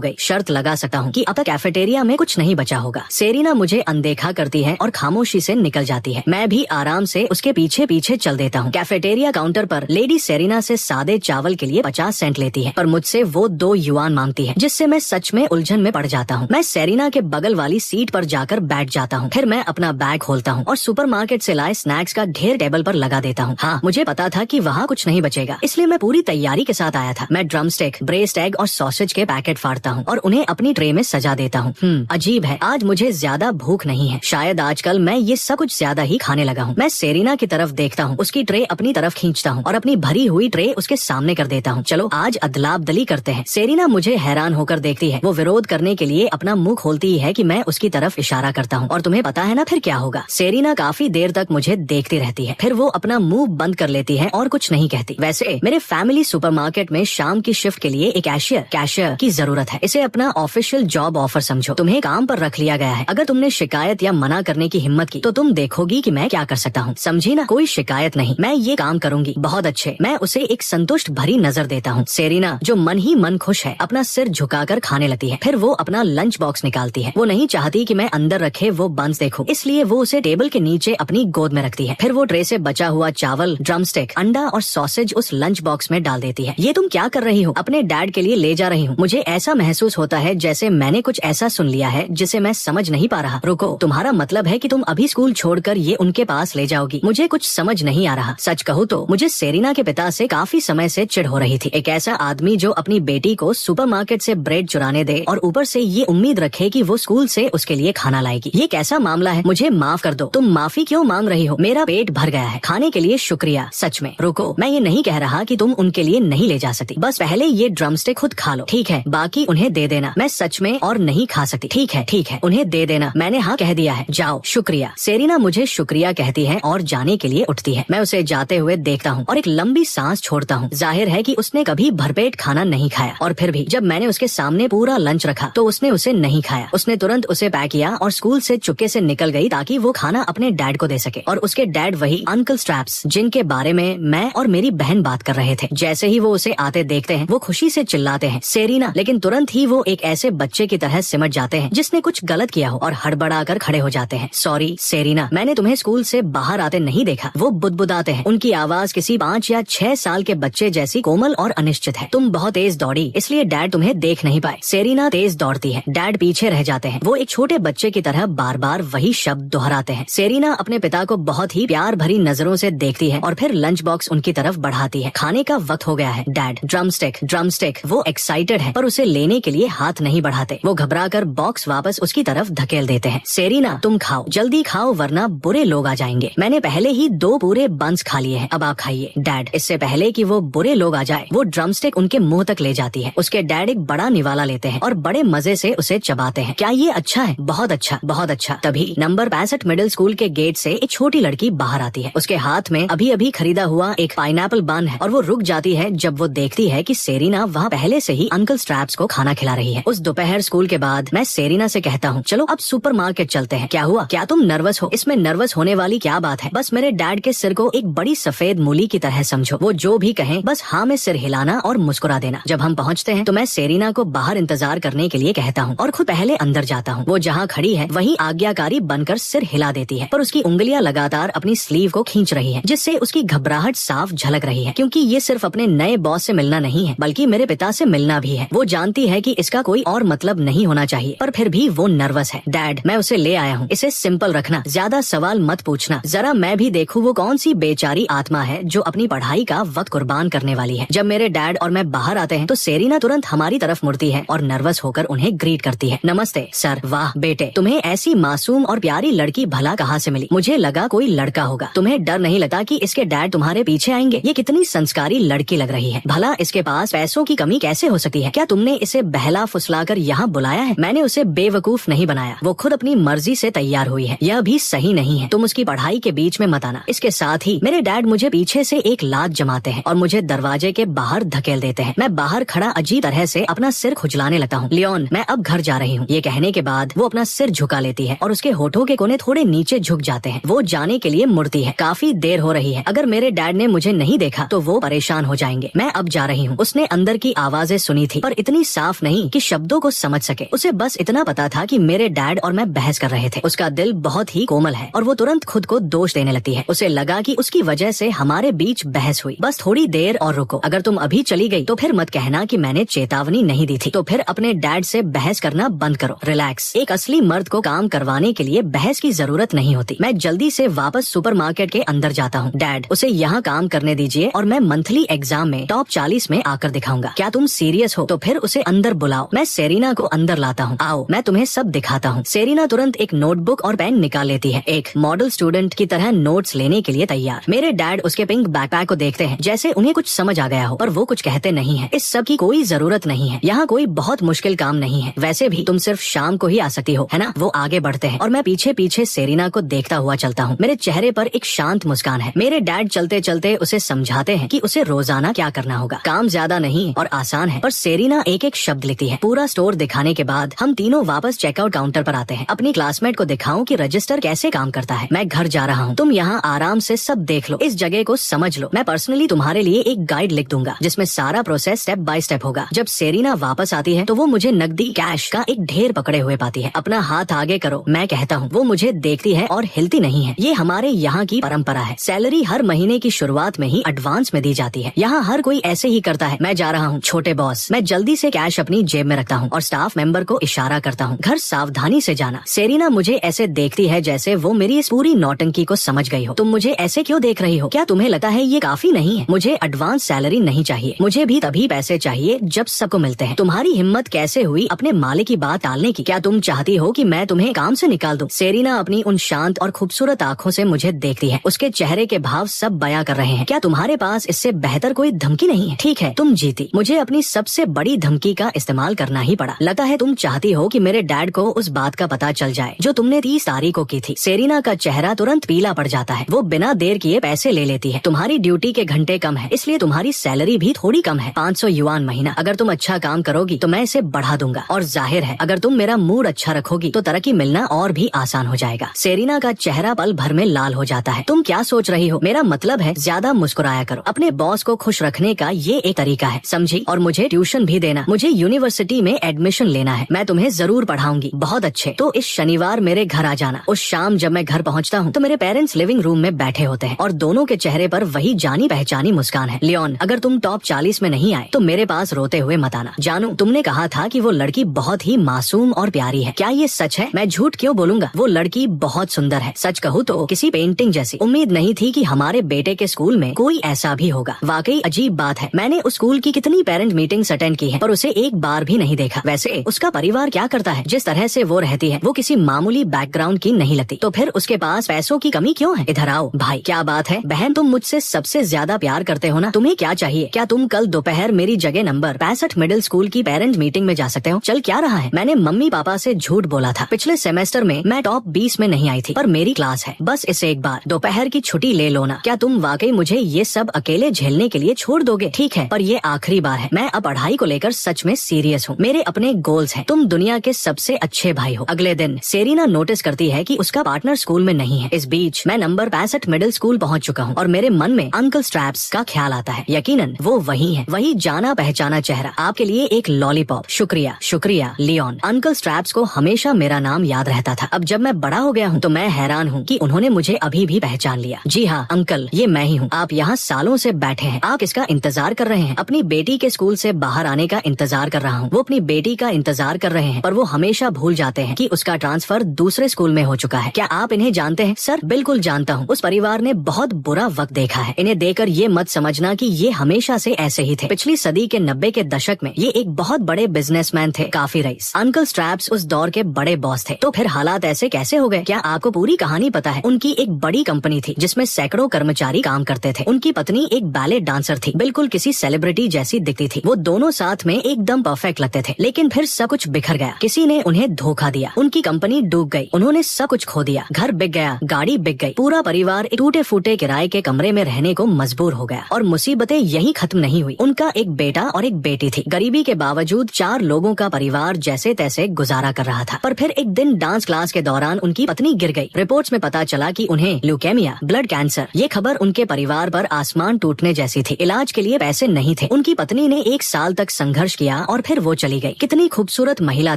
गई। शर्त लगा सकता हूँ कि अब तक कैफेटेरिया में कुछ नहीं बचा होगा। सेरेना मुझे अनदेखा करती है और खामोशी से निकल जाती है। मैं भी आराम से उसके पीछे पीछे चल देता हूँ। कैफेटेरिया काउंटर पर लेडी सेरेना से सादे चावल के लिए 50 सेंट लेती है, पर मुझसे वो 2 युआन मांगती है, जिससे मैं सच में उलझन में पड़ जाता हूँ। मैं सेरेना के बगल वाली सीट पर जाकर बैठ जाता हूँ। फिर मैं अपना बैग खोलता हूँ और सुपरमार्केट से लाए स्नैक्स का ढेर टेबल पर लगा देता हूँ। हाँ, मुझे पता था कि वहाँ कुछ नहीं बचेगा, इसलिए मैं पूरी तैयारी के साथ आया था। मैं ड्रमस्टिक, ब्रेस्ट एग और सॉसेज के पैकेट फाड़ता हूँ और उन्हें अपनी ट्रे में सजा देता हूँ। अजीब है, आज मुझे ज्यादा भूख नहीं है। शायद आजकल मैं ये सब कुछ ज्यादा ही खाने लगा हूँ। मैं सेरेना की तरफ देखता हूँ, उसकी ट्रे अपनी तरफ खींचता हूँ और अपनी भरी हुई ट्रे उसके सामने कर देता हूँ। चलो आज अदलाबदली करते हैं। सेरेना मुझे हैरान होकर देखती है। वो विरोध करने के लिए अपना मुंह खोलती है कि मैं उसकी तरफ इशारा करता हूँ, और तुम्हें पता है ना फिर क्या होगा। सेरेना काफी देर तक मुझे देखती रहती है, फिर वो अपना मुंह बंद कर लेती है और कुछ नहीं कहती। वैसे मेरे फैमिली सुपरमार्केट में शाम की शिफ्ट के लिए एक कैशियर की जरूरत है। इसे अपना ऑफिशियल जॉब ऑफर समझो। तुम्हें काम पर रख लिया गया है। अगर तुमने शिकायत या मना करने की हिम्मत की तो तुम देखोगी कि मैं क्या कर सकता हूँ। समझी ना? कोई शिकायत नहीं, मैं ये काम करूंगी। बहुत अच्छे। मैं उसे एक संतुष्ट भरी नजर देता हूँ। सेरेना जो मन ही मन खुश है, अपना सिर झुकाकर खाने लगती है। फिर वो अपना लंच बॉक्स निकालती है। वो नहीं चाहती कि मैं अंदर रखे वो बंस देखूं, इसलिए वो उसे टेबल के नीचे अपनी गोद में रखती है। फिर वो ट्रे से बचा हुआ चावल, ड्रमस्टिक, अंडा और सॉसेज उस लंच बॉक्स में डाल देती है। ये तुम क्या कर रही हो? अपने डैड के लिए ले जा रही हूँ। मुझे ऐसा महसूस होता है जैसे मैंने कुछ ऐसा सुन लिया है जिसे मैं समझ नहीं पा रहा। रुको, तुम्हारा मतलब है कि तुम अभी स्कूल छोड़कर ये उनके पास ले जाओगी? मुझे कुछ समझ नहीं आ रहा। सच कहूँ तो मुझे सेरेना के पिता से काफी समय से चिढ़ हो रही थी। एक ऐसा आदमी जो अपनी बेटी को सुपरमार्केट से ब्रेड चुराने दे और ऊपर से ये उम्मीद रखे कि वो स्कूल से उसके लिए खाना लाएगी। ये कैसा मामला है? मुझे माफ कर दो। तुम माफी क्यों मांग रही हो? मेरा पेट भर गया है। खाने के लिए शुक्रिया, सच में। रुको, मैं ये नहीं कह रहा कि तुम उनके लिए नहीं ले जा सकती। बस पहले ये ड्रमस्टिक खुद खा लो, ठीक है? बाकी उन्हें दे देना। मैं सच में और नहीं खा सकती। ठीक है, उन्हें दे देना। मैंने हाँ कह दिया है। जाओ, शुक्रिया। सेरेना मुझे शुक्रिया कहती है और जाने के लिए उठती है। मैं उसे जाते हुए देखता हूँ और एक लंबी सांस छोड़ता हूँ। जाहिर है कि उसने कभी भरपेट खाना नहीं खाया, और फिर भी जब मैंने उसके सामने पूरा लंच रखा तो उसने उसे नहीं खाया। उसने तुरंत उसे पैक किया और स्कूल से चुपके से निकल गई ताकि वो खाना अपने डैड को दे सके। और उसके डैड वही अंकल स्ट्रैप्स जिनके बारे में मैं और मेरी बहन बात कर रहे थे। जैसे ही वो उसे आते देखते हैं वो खुशी से चिल्लाते हैं सेरेना, लेकिन तुरंत ही वो एक ऐसे बच्चे की तरह सिमट जाते हैं जिसने कुछ गलत किया हो और हड़बड़ा कर खड़े हो जाते हैं। सॉरी सेरेना, मैंने तुम्हें स्कूल से बाहर आते नहीं देखा। वो बुदबुदाते हैं। उनकी आवाज किसी 5 या 6 साल के बच्चे जैसी कोमल और अनिश्चित है। तुम बहुत तेज दौड़ी इसलिए डैड तुम्हें देख नहीं पाए। सेरेना तेज दौड़ती है, डैड पीछे रह जाते हैं। वो एक छोटे बच्चे की तरह बार बार वही शब्द दोहराते हैं। सेरेना अपने पिता को बहुत ही प्यार भरी नजरों से देखती है और फिर लंच बॉक्स उनकी तरफ बढ़ाती है। खाने का वक्त हो गया है डैड। ड्रमस्टिक। वो एक्साइटेड है पर उसे लेने के लिए हाथ नहीं बढ़ाते। वो घबराकर बॉक्स वापस उसकी तरफ धकेल देते हैं। सेरेना तुम खाओ, जल्दी खाओ वरना बुरे लोग आ जाएंगे। मैंने पहले ही 2 पूरे बंस खा लिए हैं, अब आप खाइए। डैड, इससे पहले कि वो बुरे लोग आ जाए वो ड्रमस्टिक उनके मुंह तक ले जाती है। उसके डैड एक बड़ा निवाला लेते हैं और बड़े मजे से उसे चबाते हैं। क्या ये अच्छा है? बहुत अच्छा, बहुत अच्छा। तभी नंबर 65 मिडिल स्कूल के गेट से एक छोटी लड़की बाहर आती है। उसके हाथ में अभी अभी खरीदा हुआ एक पाइनएप्पल बन है और वो रुक जाती है जब वो देखती है कि सेरेना वहाँ पहले से ही अंकल स्ट्रैप्स को खाना खिला रही है। उस दोपहर स्कूल के बाद मैं सेरेना से कहता हूँ चलो अब सुपरमार्केट चलते हैं। क्या हुआ? क्या तुम नर्वस हो? इसमें नर्वस होने वाली क्या बात है? बस मेरे डैड के सिर को एक बड़ी सफेद मूली की तरह समझो। वो जो भी कहें बस हाँ में सिर हिलाना और मुस्कुरा देना। जब हम पहुँचते हैं तो मैं सेरेना को बाहर इंतजार करने के लिए कहता हूँ और खुद पहले अंदर जाता हूँ। वो जहाँ खड़ी है वहीं आज्ञाकारी बनकर सिर हिला देती है, पर उसकी उंगलियां लगातार अपनी स्लीव को खींच रही है, जिससे उसकी घबराहट साफ झलक रही है। क्योंकि ये सिर्फ अपने नए बॉस से मिलना नहीं है बल्कि मेरे पिता से मिलना भी है। वो जानती है कि इसका कोई और मतलब नहीं होना चाहिए, पर फिर भी वो नर्वस है। डैड, मैं उसे ले आया हूँ, इसे सिंपल रखना, ज्यादा सवाल मत पूछना। जरा मैं भी देखूँ वो कौन सी बेचारी आत्मा है जो अपनी पढ़ाई का वक्त कुर्बान करने वाली है। जब मेरे डैड और मैं बाहर आते हैं तो सेरेना तुरंत हमारी तरफ मुड़ती है और नर्वस होकर उन्हें ग्रीट करती है। नमस्ते सर। वाह बेटे, तुम्हें ऐसी मासूम और प्यारी लड़की भला कहाँ से मिली? मुझे लगा कोई लड़का होगा। तुम्हें डर नहीं लगता कि इसके डैड तुम्हारे पीछे आएंगे? ये कितनी संस्कारी लड़की लग रही है। भला इसके पास पैसों की कमी कैसे हो सकती है? क्या तुमने इसे बहला फुसलाकर यहाँ बुलाया है? मैंने उसे बेवकूफ नहीं बनाया, वो खुद अपनी मर्जी से तैयार हुई है। यह भी सही नहीं है। तुम उसकी पढ़ाई के बीच में मत आना। इसके साथ ही मेरे डैड मुझे पीछे से एक लात जमाते हैं और मुझे दरवाजे के बाहर धकेल देते हैं। मैं बाहर खड़ा अजीब तरह से अपना सिर खुजलाने लगता हूँ। लियोन, मैं अब घर जा रही हूँ। ये कहने के बाद वो अपना सिर झुका लेती है और उसके होठों के कोने थोड़े नीचे झुक जाते हैं। वो जाने के लिए मुड़ती है। काफी देर हो रही है। अगर मेरे डैड ने मुझे नहीं देखा तो वो परेशान हो जाएंगे। मैं अब जा रही हूँ। उसने अंदर की आवाजें सुनी थी, पर इतनी साफ नहीं कि शब्दों को समझ सके। उसे बस इतना पता था कि मेरे डैड और मैं बहस कर रहे थे। उसका दिल बहुत ही कोमल है और वो तुरंत खुद को दोष देने लगती है। उसे लगा कि उसकी वजह से हमारे बीच बहस हुई। बस थोड़ी देर और रुको, अगर तुम अभी चली गई तो फिर मत कहना कि मैंने चेतावनी नहीं दी थी। तो फिर अपने डैड से बहस करना बंद करो। रिलैक्स। एक असली मर्द को काम करवाने के लिए बहस की जरूरत नहीं होती। मैं जल्दी से वापस सुपरमार्केट के अंदर जाता हूँ। डैड, उसे यहाँ काम करने दीजिए और मैं मंथली एग्जाम में टॉप 40 में आकर दिखाऊंगा। क्या तुम सीरियस हो? तो फिर उसे अंदर बुलाओ। मैं सेरिना को अंदर लाता हूँ। आओ, मैं तुम्हें सब दिखाता हूँ। सेरिना तुरंत एक नोटबुक और पेन निकाल लेती है, एक मॉडल स्टूडेंट की तरह नोट्स लेने के लिए तैयार। मेरे डैड उसके पिंक बैकपैक को देखते हैं, जैसे उन्हें कुछ समझ आ गया हो, पर वो कुछ कहते नहीं है। इस सब की कोई जरूरत नहीं है। यहाँ कोई बहुत मुश्किल काम नहीं है। वैसे भी तुम सिर्फ शाम को ही आ सकती हो, है ना? वो आगे बढ़ते हैं और मैं पीछे पीछे सेरिना को देखता हुआ चलता हूँ। मेरे चेहरे पर एक शांत मुस्कान है। मेरे डैड चलते चलते उसे समझाते हैं कि उसे रोजाना क्या करना होगा। काम ज्यादा नहीं और आसान है, पर सेरिना एक एक शब्द लेती है। पूरा स्टोर दिखाने के बाद हम तीनों वापस चेकआउट काउंटर पर आते हैं। अपनी क्लासमेट को दिखाऊं कि रजिस्टर कैसे काम करता है। मैं घर जा रहा हूँ, तुम यहाँ आराम से सब देख लो, इस जगह को समझ लो। मैं पर्सनली तुम्हारे लिए एक गाइड लिख दूंगा जिसमें सारा प्रोसेस स्टेप बाय स्टेप होगा। जब सेरिना वापस आती है तो वो मुझे नकदी कैश का एक ढेर पकड़े हुए पाती है। अपना हाथ आगे करो, मैं कहता हूँ। वो मुझे देखती है और हिलती नहीं है। ये हमारे यहाँ की परंपरा है। सैलरी हर महीने की शुरुआत में ही एडवांस में दी जाती है। यहाँ हर कोई ऐसे ही करता है। मैं जा रहा हूँ छोटे बॉस। मैं जल्दी से कैश अपनी जेब में रखता हूँ और स्टाफ मेंबर को इशारा करता हूँ, घर सावधानी से जाना। सेरिना मुझे ऐसे देखती है जैसे वो मेरी इस पूरी नौटंकी को समझ गई हो। तुम मुझे ऐसे क्यों देख रही हो? क्या तुम्हें लगता है ये काफी नहीं है? मुझे एडवांस सैलरी नहीं चाहिए। मुझे भी तभी पैसे चाहिए जब सबको मिलते हैं। तुम्हारी हिम्मत कैसे हुई अपने मालिक की बात टालने की? क्या तुम चाहती हो कि मैं तुम्हें काम से निकाल दूं? सेरिना अपनी उन शांत और खूबसूरत आंखों से मुझे देखती है। उसके चेहरे के भाव सब बयां कर रहे हैं। क्या तुम्हारे पास इससे बेहतर कोई धमकी नहीं है? ठीक है, तुम जीती। मुझे अपनी सबसे बड़ी धमकी का इस्तेमाल करना ही पड़ा। लगता है तुम चाहती हो कि मेरे डैड को उस बात का पता चल जाए जो तुमने 30 तारीख को की थी। सेरिना का चेहरा तुरंत पीला पड़ जाता है। वो बिना देर किए पैसे ले लेती है। तुम्हारी ड्यूटी के घंटे कम है, इसलिए तुम्हारी सैलरी भी थोड़ी कम है, 500 युआन महीना। अगर तुम अच्छा काम करोगी तो मैं इसे बढ़ा दूंगा। और जाहिर है अगर तुम मेरा मूड अच्छा रखोगी तो तरक्की मिलना और भी आसान हो जाएगा। सेरिना का चेहरा पल भर में लाल हो जाता है। तुम क्या सोच रही हो? मेरा मतलब है ज्यादा मुस्कुराया करो। अपने बॉस को खुश रखने का ये एक तरीका है, समझी? और मुझे ट्यूशन भी देना। मुझे यूनिवर्सिटी में एडमिशन लेना है। मैं तुम्हें जरूर पढ़ाऊंगी। बहुत अच्छे। तो इस शनिवार मेरे घर आ जाना। उस शाम जब मैं घर पहुंचता हूँ तो मेरे पेरेंट्स लिविंग रूम में बैठे होते हैं और दोनों के चेहरे पर वही जानी पहचानी मुस्कान है। लियोन, अगर तुम टॉप 40 में नहीं आए तो मेरे पास रोते हुए मत आना। जानू, तुमने कहा था कि वो लड़की बहुत ही मासूम और प्यारी है। क्या ये सच है? मैं झूठ क्यों बोलूंगा? वो लड़की बहुत सुंदर है। सच कहूँ तो किसी पेंटिंग जैसी। उम्मीद नहीं थी कि हमारे बेटे के स्कूल में कोई ऐसा भी होगा। वाकई अजीब बात है। मैंने उस स्कूल की कितनी पेरेंट मीटिंग्स अटेंड की है, पर उसे एक बार भी नहीं देखा। वैसे उसका परिवार क्या करता है? जिस तरह से वो रहती है वो किसी मामूली बैकग्राउंड की नहीं लगती। तो फिर उसके पास पैसों की कमी क्यों है? इधर आओ भाई। क्या बात है बहन, तुम मुझसे सबसे ज्यादा प्यार करते हो ना? तुम्हें क्या चाहिए? क्या तुम कल दोपहर मेरी जगह नंबर 65 मिडिल स्कूल की पेरेंट मीटिंग में जा सकते हो? चल क्या रहा है? मैंने मम्मी पापा से झूठ बोला था। पिछले सेमेस्टर में मैं टॉप 20 में नहीं आई थी, पर मेरी क्लास है। बस इसे एक बार दोपहर की छुट्टी ले लो ना। क्या तुम वाकई मुझे ये सब अकेले झेलने के लिए छोड़ दोगे? ठीक है, पर ये आखिरी बार है। मैं अब पढ़ाई को लेकर सच में सीरियस हूँ। मेरे अपने गोल्स हैं। तुम दुनिया के सबसे अच्छे भाई हो। अगले दिन सेरिना नोटिस करती है कि उसका पार्टनर स्कूल में नहीं है। इस बीच मैं नंबर 65 मिडिल स्कूल पहुँच चुका हूँ और मेरे मन में अंकल स्ट्रैप्स का ख्याल आता है। यकीनन वो वही है, वही जाना पहचाना चेहरा। आपके लिए एक लॉलीपॉप। शुक्रिया शुक्रिया लियोन। अंकल स्ट्रैप्स को हमेशा मेरा नाम याद रहता था। अब जब मैं बड़ा हो गया हूँ तो मैं हैरान हूँ कि उन्होंने मुझे अभी भी पहचान लिया। जी हाँ अंकल, ये मैं ही हूँ। आप यहाँ सालों से बैठे हैं। आप इसका इंतजार कर रहे हैं। अपनी बेटी के स्कूल से बाहर आने का इंतजार कर रहा हूँ। वो अपनी बेटी का इंतजार कर रहे हैं, पर वो हमेशा भूल जाते हैं कि उसका ट्रांसफर दूसरे स्कूल में हो चुका है। क्या आप इन्हें जानते हैं? सर बिल्कुल जानता हूँ। उस परिवार ने बहुत बुरा वक्त देखा है। इन्हें देखकर ये मत समझना कि ये हमेशा से ऐसे ही थे। पिछली सदी के 90 के दशक में ये एक बहुत बड़े बिजनेसमैन थे, काफी रईस। अंकल स्ट्रैप्स उस दौर के बड़े बॉस थे। तो फिर हालात ऐसे कैसे हो गए? क्या आपको पूरी कहानी पता है? उनकी एक बड़ी कंपनी थी जिसमें सैकड़ों कर्मचारी काम करते थे। उनकी पत्नी एक बैले डांसर थी, बिल्कुल किसी सेलिब्रिटी जैसी दिखती थी। वो दोनों साथ में एकदम परफेक्ट लगते थे। लेकिन फिर सब कुछ बिखर गया। किसी ने उन्हें धोखा दिया। उनकी कंपनी डूब गई। उन्होंने सब कुछ खो दिया। घर बिक गया, गाड़ी बिक गई। पूरा परिवार टूटे फूटे किराए के कमरे में रहने को मजबूर हो गया। और मुसीबतें यही खत्म नहीं हुई। उनका एक बेटा और एक बेटी थी। गरीबी के बावजूद 4 लोगों का परिवार जैसे तैसे गुजारा कर रहा था। पर फिर एक दिन डांस क्लास के दौरान उनकी पत्नी गिर गई। रिपोर्ट्स में पता चला कि उन्हें ल्यूकेमिया, ब्लड कैंसर। ये खबर उनके परिवार पर आसमान टूटने जैसी थी। इलाज के लिए पैसे नहीं थे। उनकी पत्नी ने 1 साल तक संघर्ष किया और फिर वो चली गई। कितनी खूबसूरत महिला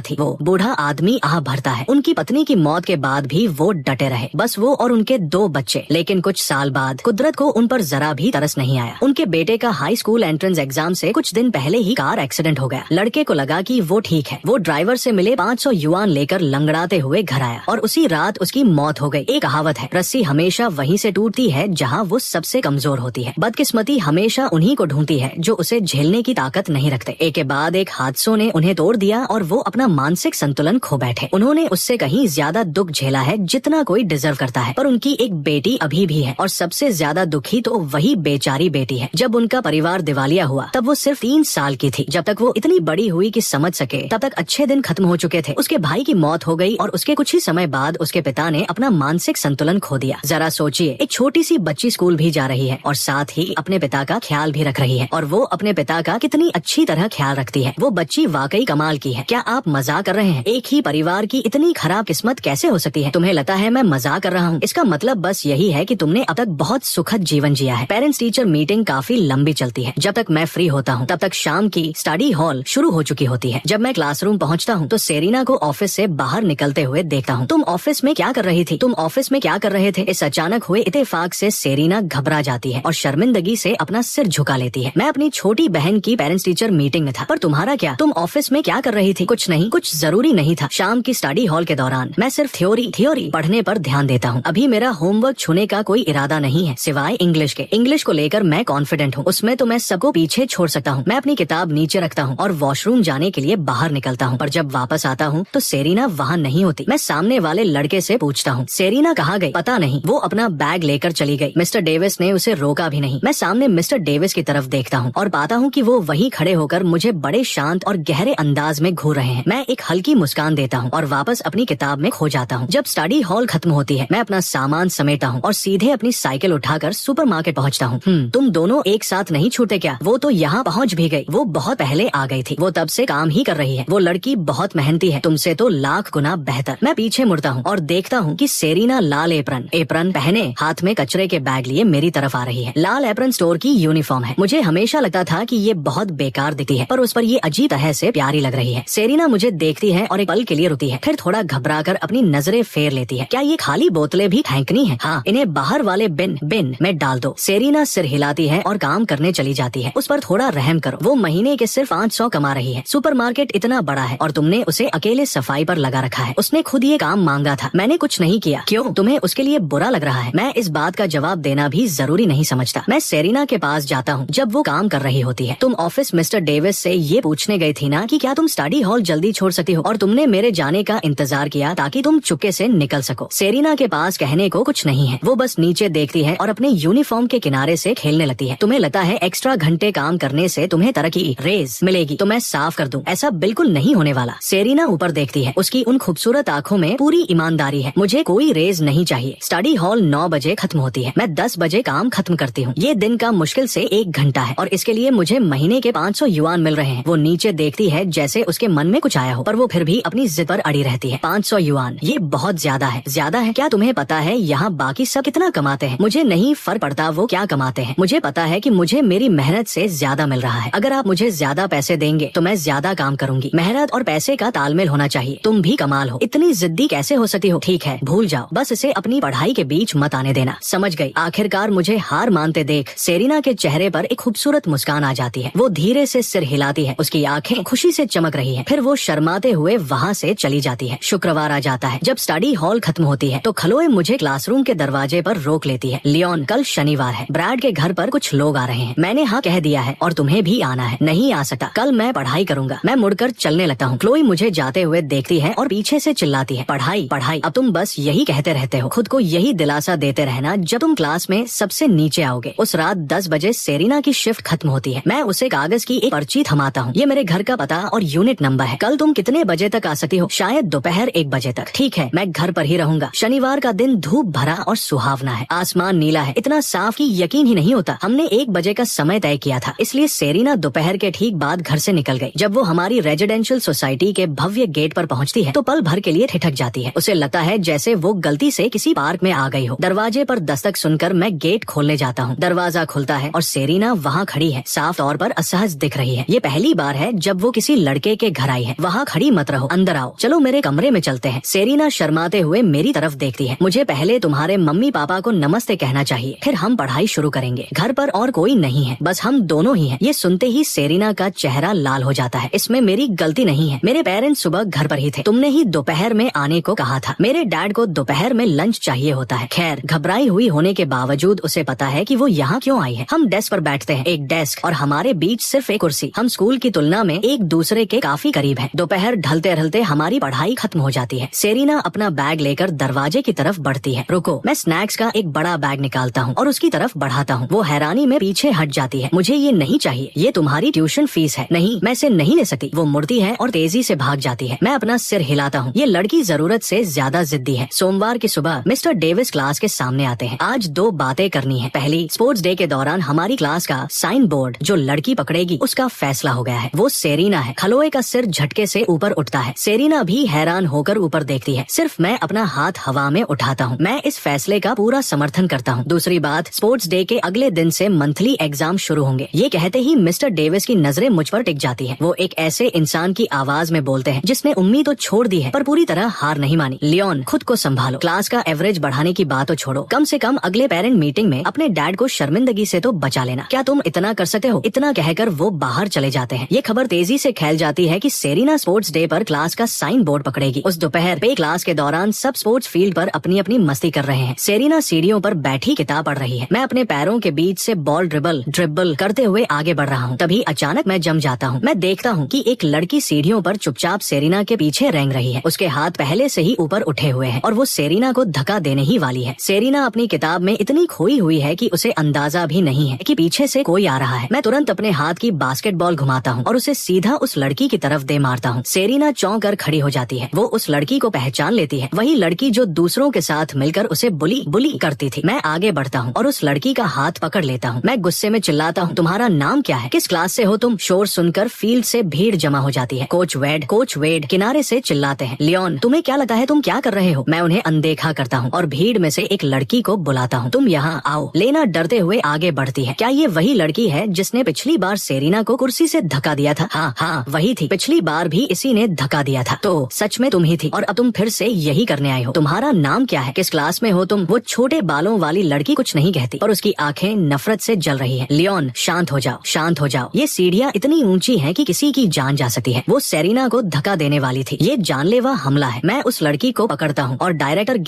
थी वो। बूढ़ा आदमी आह भरता है। उनकी पत्नी की मौत के बाद भी वो डटे रहे, बस वो और उनके 2 बच्चे। लेकिन कुछ साल बाद कुदरत को उन पर जरा भी तरस नहीं आया। उनके बेटे का हाई स्कूल एंट्रेंस एग्जाम से कुछ दिन पहले ही कार एक्सीडेंट हो गया। लड़के को लगा कि वो ठीक है। वो ड्राइवर से मिले 500 युआन लेकर लंगड़ाते हुए घर आया और उसी रात उसकी मौत हो गई। एक कहावत है, रस्सी हमेशा वहीं से टूटती है जहाँ वो सबसे कमजोर होती है। बदकिस्मती हमेशा उन्हीं को ढूंढती है जो उसे झेलने की ताकत नहीं रखते। एक के बाद एक हादसों ने उन्हें तोड़ दिया और वो अपना मानसिक संतुलन खो बैठे। उन्होंने उससे कहीं ज्यादा दुख झेला है जितना कोई डिजर्व करता है, पर उनकी एक बेटी अभी भी है और सबसे ज्यादा दुखी तो वही बेचारी बेटी है। जब उनका परिवार दिवालिया हुआ तब वो सिर्फ 3 साल की थी। जब तक वो इतनी बड़ी हुई कि समझ सके तब तक अच्छे दिन खत्म हो चुके थे। उसके भाई की मौत हो गई और उसके कुछ ही समय बाद उसके पिता ने अपना मानसिक संतुलन खो दिया। जरा सोचिए, एक छोटी सी बच्ची स्कूल भी जा रही है और साथ ही अपने पिता का ख्याल भी रख रही है, और वो अपने पिता का कितनी अच्छी तरह ख्याल रखती है। वो बच्ची वाकई कमाल की है। क्या आप मजाक कर रहे हैं? एक ही परिवार की इतनी खराब किस्मत कैसे हो सकती है? तुम्हें लगता है मैं मजाक कर रहा हूँ? इसका मतलब बस यही है कि तुमने अब तक बहुत सुखद जीवन जिया है। पेरेंट्स टीचर मीटिंग काफी लंबी चलती है। जब तक मैं फ्री होता हूँ तब तक शाम की स्टडी हॉल शुरू हो चुकी होती है। जब मैं क्लासरूम पहुँचता हूँ तो सेरीना को ऑफिस से बाहर निकलते हुए देखता हूँ। तुम ऑफिस में क्या कर रही थी? तुम ऑफिस में क्या कर रहे थे? इस अचानक हुए इत्तेफाक से सेरीना घबरा जाती है और शर्मिंदगी से अपना सिर झुका लेती है। मैं अपनी छोटी बहन की पेरेंट्स टीचर मीटिंग में था। पर तुम्हारा क्या? तुम ऑफिस में क्या कर रही थी? कुछ नहीं, कुछ जरूरी नहीं था। शाम की स्टडी हॉल के दौरान मैं सिर्फ थ्योरी पढ़ने पर ध्यान देता हूँ। अभी मेरा होमवर्क छूने का कोई इरादा नहीं है सिवाय इंग्लिश के। इंग्लिश को लेकर मैं कॉन्फिडेंट हूँ, उसमें तो मैं सबको पीछे छोड़ सकता हूँ। मैं अपनी किताब नीचे रखता हूँ और वॉशरूम जाने के लिए बाहर निकलता हूँ। पर जब वापस आता हूँ तो सेरीना वहाँ नहीं होती। मैं सामने वाले लड़के से पूछता हूँ, सेरीना कहाँ गई? पता नहीं, वो अपना बैग लेकर चली गई। मिस्टर डेविस ने उसे रोका भी नहीं। मैं सामने मिस्टर डेविस की तरफ देखता हूँ और पाता हूँ कि वो वहीं खड़े होकर मुझे बड़े शांत और गहरे अंदाज में घूर रहे हैं। मैं एक हल्की मुस्कान देता हूँ और वापस अपनी किताब में खो जाता हूँ। जब स्टडी हॉल खत्म होती है मैं अपना सामान समेटा हूँ और सीधे अपनी साइकिल उठाकर सुपरमार्केट पहुँचता हूँ। तुम दोनों एक साथ नहीं छूटे क्या? वो तो यहाँ पहुँच भी गई। वो बहुत पहले आ गई थी। वो तब से काम ही कर रही है। वो लड़की बहुत मेहनती है, तुमसे तो लाख गुना बेहतर। मैं पीछे मुड़ता हूँ और देखता हूँ कि सेरीना लाल एप्रन पहने हाथ में कचरे के बैग लिए मेरी तरफ आ रही है। लाल एप्रन स्टोर की यूनिफॉर्म है। मुझे हमेशा लगता था कि ये बहुत बेकार दिखती है, पर उस पर ये अजीब तरह से प्यारी लग रही है। सेरीना मुझे देखती है और एक पल के लिए रुकती है, फिर थोड़ा घबराकर अपनी नजरें फेर लेती है। क्या ये खाली बोतलें भी फेंकनी है? हाँ, इन्हें बाहर वाले बिन में डाल दो। सेरीना सिर हिलाती है और काम करने चली जाती है। उस पर थोड़ा रहम करो, वो महीने के सिर्फ 500 कमा रही है। सुपरमार्केट इतना बड़ा है और तुमने उसे अकेले सफाई पर लगा रखा है। उसने खुद ये काम मांगा था, मैंने कुछ नहीं किया। क्यों? तुम्हें उसके लिए बुरा लग रहा है? मैं इस बात का जवाब देना भी जरूरी नहीं समझता। मैं सेरीना के पास जाता हूँ जब वो काम कर रही होती है। तुम ऑफिस मिस्टर डेविस से ये पूछने गई थी ना कि क्या तुम स्टडी हॉल जल्दी छोड़ सकती हो, और तुमने मेरे जाने का इंतजार किया ताकि तुम चुपके से निकल सको। सेरीना के पास कहने को कुछ नहीं है। वो बस नीचे देखती है और अपने यूनिफॉर्म के किनारे से खेलने लगती है। तुम्हें लगता है एक्स्ट्रा घंटे काम करने से तुम्हें तरक्की रेज मिलेगी, तो मैं साफ कर दूं, ऐसा बिल्कुल नहीं होने वाला। सेरीना ऊपर देखती है। उसकी उन खूबसूरत आंखों में पूरी ईमानदारी है। मुझे कोई रेज नहीं चाहिए। स्टडी हॉल 9 बजे खत्म होती है। मैं 10 बजे काम खत्म करती हूँ। ये दिन का मुश्किल से 1 घंटा है और इसके लिए मुझे महीने के 500 युआन मिल रहे हैं। वो नीचे देखती है जैसे उसके मन में कुछ आया हो, पर वो फिर भी अपनी जिद पर अड़ी रहती है। 500 युआन, ये बहुत ज्यादा है। ज्यादा है? क्या तुम्हें पता है यहाँ बाकी सब कितना कमाते हैं? मुझे नहीं फर्क पड़ता वो क्या कमाते हैं। मुझे पता है कि मुझे मेरी मेहनत से ज्यादा मिल रहा है। अगर आप मुझे ज्यादा पैसे देंगे तो मैं ज्यादा काम करूंगी। मेहनत और पैसे का तालमेल होना चाहिए। तुम भी कमाल हो, इतनी जिद्दी कैसे हो सकती हो? ठीक है, भूल जाओ, बस इसे अपनी पढ़ाई के बीच मत आने देना। समझ गई। आखिरकार मुझे हार मानते देख सेरीना के चेहरे पर एक खूबसूरत मुस्कान आ जाती है। वो धीरे से सिर हिलाती है, उसकी आंखें खुशी से चमक रही हैं। फिर वो शर्माते हुए वहाँ से चली जाती है। शुक्रवार आ जाता है। जब स्टडी हॉल खत्म होती है तो खलोए मुझे क्लासरूम के दरवाजे पर रोक लेती है। लियोन, कल शनिवार है, ब्रैड के घर पर कुछ लोग आ रहे हैं। मैंने हाँ कह दिया है और तुम्हें भी आना है। नहीं आ सकता, कल मैं पढ़ाई करूंगा। मैं मुड़कर चलने लगता हूँ। क्लोई मुझे जाते हुए देखती है और पीछे से चिल्लाती है, पढ़ाई पढ़ाई। अब तुम बस यही कहते रहते हो। खुद को यही दिलासा देते रहना जब तुम क्लास में सबसे नीचे आओगे। उस रात 10 बजे सेरीना की शिफ्ट खत्म होती है। मैं उसे कागज की एक पर्ची थमाता हूँ। ये मेरे घर का पता और यूनिट नंबर है। कल तुम कितने बजे तक आ सकती हो? शायद दोपहर 1 बजे तक। ठीक है, मैं घर पर ही रहूंगा। शनिवार का दिन धूप भरा और सुहावना है। आसमान नीला है, इतना साफ कि यकीन ही नहीं होता। हमने 1 बजे का समय तय किया था, इसलिए सेरीना दोपहर के ठीक बाद घर से निकल गई। जब वो हमारी रेजिडेंशियल सोसाइटी के भव्य गेट पर पहुंचती है तो पल भर के लिए ठिठक जाती है। उसे लगता है जैसे वो गलती से किसी पार्क में आ गई हो। दरवाजे पर दस्तक सुनकर मैं गेट खोलने जाता हूँ। दरवाजा खुलता है और सेरीना वहाँ खड़ी है, साफ तौर पर असहज दिख रही है। ये पहली बार है जब वो किसी लड़के के घर आई है। वहाँ खड़ी मत रहो, अंदर आओ, चलो मेरे कमरे में चलते हैं। सेरीना शर्माते हुए मेरी तरफ देखती है। मुझे पहले तुम्हारे मम्मी पापा को नमस्ते कहना चाहिए, फिर हम पढ़ाई शुरू करेंगे। घर पर और कोई नहीं है, बस हम दोनों ही हैं। ये सुनते ही सेरीना का चेहरा लाल हो जाता है। इसमें मेरी गलती नहीं है, मेरे पेरेंट्स सुबह घर पर ही थे। तुमने ही दोपहर में आने को कहा था। मेरे डैड को दोपहर में लंच चाहिए होता है। खैर, घबराई हुई होने के बावजूद उसे पता है कि वो यहाँ क्यों आई है। हम डेस्क पर बैठते हैं, एक डेस्क और हमारे बीच सिर्फ एक कुर्सी। हम स्कूल की तुलना में एक दूसरे के काफी करीब हैं। दोपहर ढलते ढलते हमारी पढ़ाई खत्म हो जाती है। सेरीना अपना बैग लेकर दरवाजे की तरफ बढ़ती है। रुको, मैं स्नैक्स का एक बड़ा बैग निकालता हूँ और उसकी तरफ बढ़ाता हूँ। वो हैरानी में पीछे हट जाती है। मुझे ये नहीं चाहिए, ये तुम्हारी ट्यूशन फीस है। नहीं, मैं इसे नहीं ले सकती। वो मुड़ती है और तेजी से भाग जाती है। मैं अपना सिर हिलाता हूँ। ये लड़की जरूरत से ज्यादा जिद्दी है। सोमवार की सुबह मिस्टर डेविस क्लास के सामने आते हैं। आज दो बातें करनी है। पहली, स्पोर्ट्स डे के दौरान हमारी क्लास का साइन बोर्ड जो लड़की पकड़ेगी उसका फैसला हो गया है। वो सेरीना है। खलोए का सिर झटके से ऊपर उठता है। सेरीना भी हैरान होकर ऊपर देखती है। सिर्फ मैं अपना हाथ हवा में उठाता हूँ। मैं इस फैसले का पूरा समर्थन करता हूँ। दूसरी बात, स्पोर्ट्स डे के अगले दिन से मंथली एग्जाम शुरू होंगे। ये कहते ही मिस्टर डेविस की नजरें मुझ पर टिक जाती है। वो एक ऐसे इंसान की आवाज में बोलते हैं जिसने उम्मीद तो छोड़ दी है पर पूरी तरह हार नहीं मानी। लियोन, खुद को संभालो। क्लास का एवरेज बढ़ाने की बात तो छोड़ो, कम से कम अगले पेरेंट मीटिंग में अपने डैड को शर्मिंदगी से तो बचा लेना। क्या तुम इतना कर सकते हो? इतना कहकर वो बाहर चले जाते हैं। ये खबर तेजी से फैल जाती है कि सेरीना स्पोर्ट्स डे पर क्लास का साइन बोर्ड पकड़ेगी। उस दोपहर पे क्लास के दौरान सब स्पोर्ट्स फील्ड पर अपनी अपनी मस्ती कर रहे हैं। सेरीना सीढ़ियों पर बैठी किताब पढ़ रही है। मैं अपने पैरों के बीच से बॉल ड्रिबल करते हुए आगे बढ़ रहा हूँ। तभी अचानक मैं जम जाता हूँ। मैं देखता हूँ कि एक लड़की सीढ़ियों पर चुपचाप सेरीना के पीछे रेंग रही है। उसके हाथ पहले से ही ऊपर उठे हुए हैं और वो सेरीना को धक्का देने ही वाली है। सेरीना अपनी किताब में इतनी खोई हुई है कि उसे अंदाजा भी नहीं है कि पीछे से कोई आ रहा है। मैं तुरंत अपने हाथ की बास्केटबॉल घुमाता हूँ और उसे सीधा उस लड़की की तरफ दे मारता हूँ। सेरीना चौंक कर खड़ी हो जाती है। वो उस लड़की को पहचान लेती है, वही लड़की जो दूसरों के साथ मिलकर उसे बुली करती थी। मैं आगे बढ़ता हूँ और उस लड़की का हाथ पकड़ लेता हूँ। मैं गुस्से में चिल्लाता हूँ, तुम्हारा नाम क्या है? किस क्लास से हो तुम? शोर सुनकर फील्ड से भीड़ जमा हो जाती है। कोच वेड किनारे से चिल्लाते हैं, लियोन, तुम्हें क्या लगता है तुम क्या कर रहे हो? मैं उन्हें अनदेखा करता हूँ और भीड़ में से एक लड़की को बुलाता हूँ, तुम यहाँ आओ। लेना डरते हुए आगे बढ़ती है। क्या ये वही लड़की है जिसने पिछली बार सेरीना को कुर्सी से धक्का दिया था? हाँ, वही थी। पिछली बार भी इसी ने धक्का दिया था। तो सच में तुम ही थी और अब तुम फिर से यही करने आए हो। तुम्हारा नाम क्या है? किस क्लास में हो तुम? वो छोटे बालों वाली लड़की कुछ नहीं कहती और उसकी आंखें नफरत से जल रही है। लियोन, शांत हो जाओ। ये सीढ़ियाँ इतनी ऊंची हैं कि किसी की जान जा सकती है। वो सेरीना को धक्का देने वाली थी। ये जानलेवा हमला है। मैं उस लड़की को पकड़ता हूँ और डायरेक्टर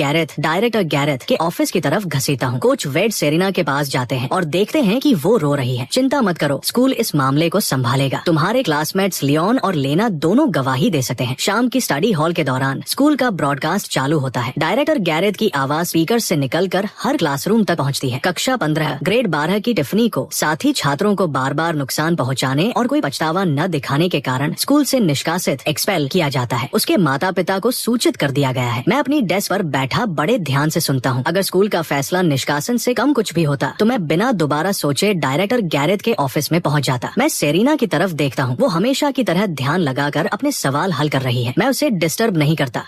गैरेथ के ऑफिस की तरफ घसीटता हूँ। कोच वेड सेरीना के पास जाते हैं और देखते हैं कि वो रो रही है। चिंता मत करो, स्कूल इस मामले को संभालेगा। तुम्हारे क्लासमेट्स लियोन और लेना दोनों गवाही दे सकते हैं। शाम की स्टडी हॉल के दौरान स्कूल का ब्रॉडकास्ट चालू होता है। डायरेक्टर गैरेथ की आवाज स्पीकर से निकलकर हर क्लासरूम तक पहुंचती है। कक्षा 15 ग्रेड 12 की टिफनी को साथी छात्रों को बार-बार नुकसान पहुंचाने और कोई पछतावा न दिखाने के कारण स्कूल से निष्कासित एक्सपेल किया जाता है। उसके माता पिता को सूचित कर दिया गया है। मैं अपनी डेस्क पर बैठा बड़े ध्यान से सुनता हूँ। अगर स्कूल का फैसला निष्कासन से कम कुछ भी होता तो मैं बिना दोबारा सोचे डायरेक्टर गैरेथ के ऑफिस में पहुंच जाता। मैं सेरीना की तरफ देखता हूँ। वो हमेशा की तरह ध्यान लगाकर अपने सवाल हल कर रही है। मैं उसे डिस्टर्ब नहीं करता।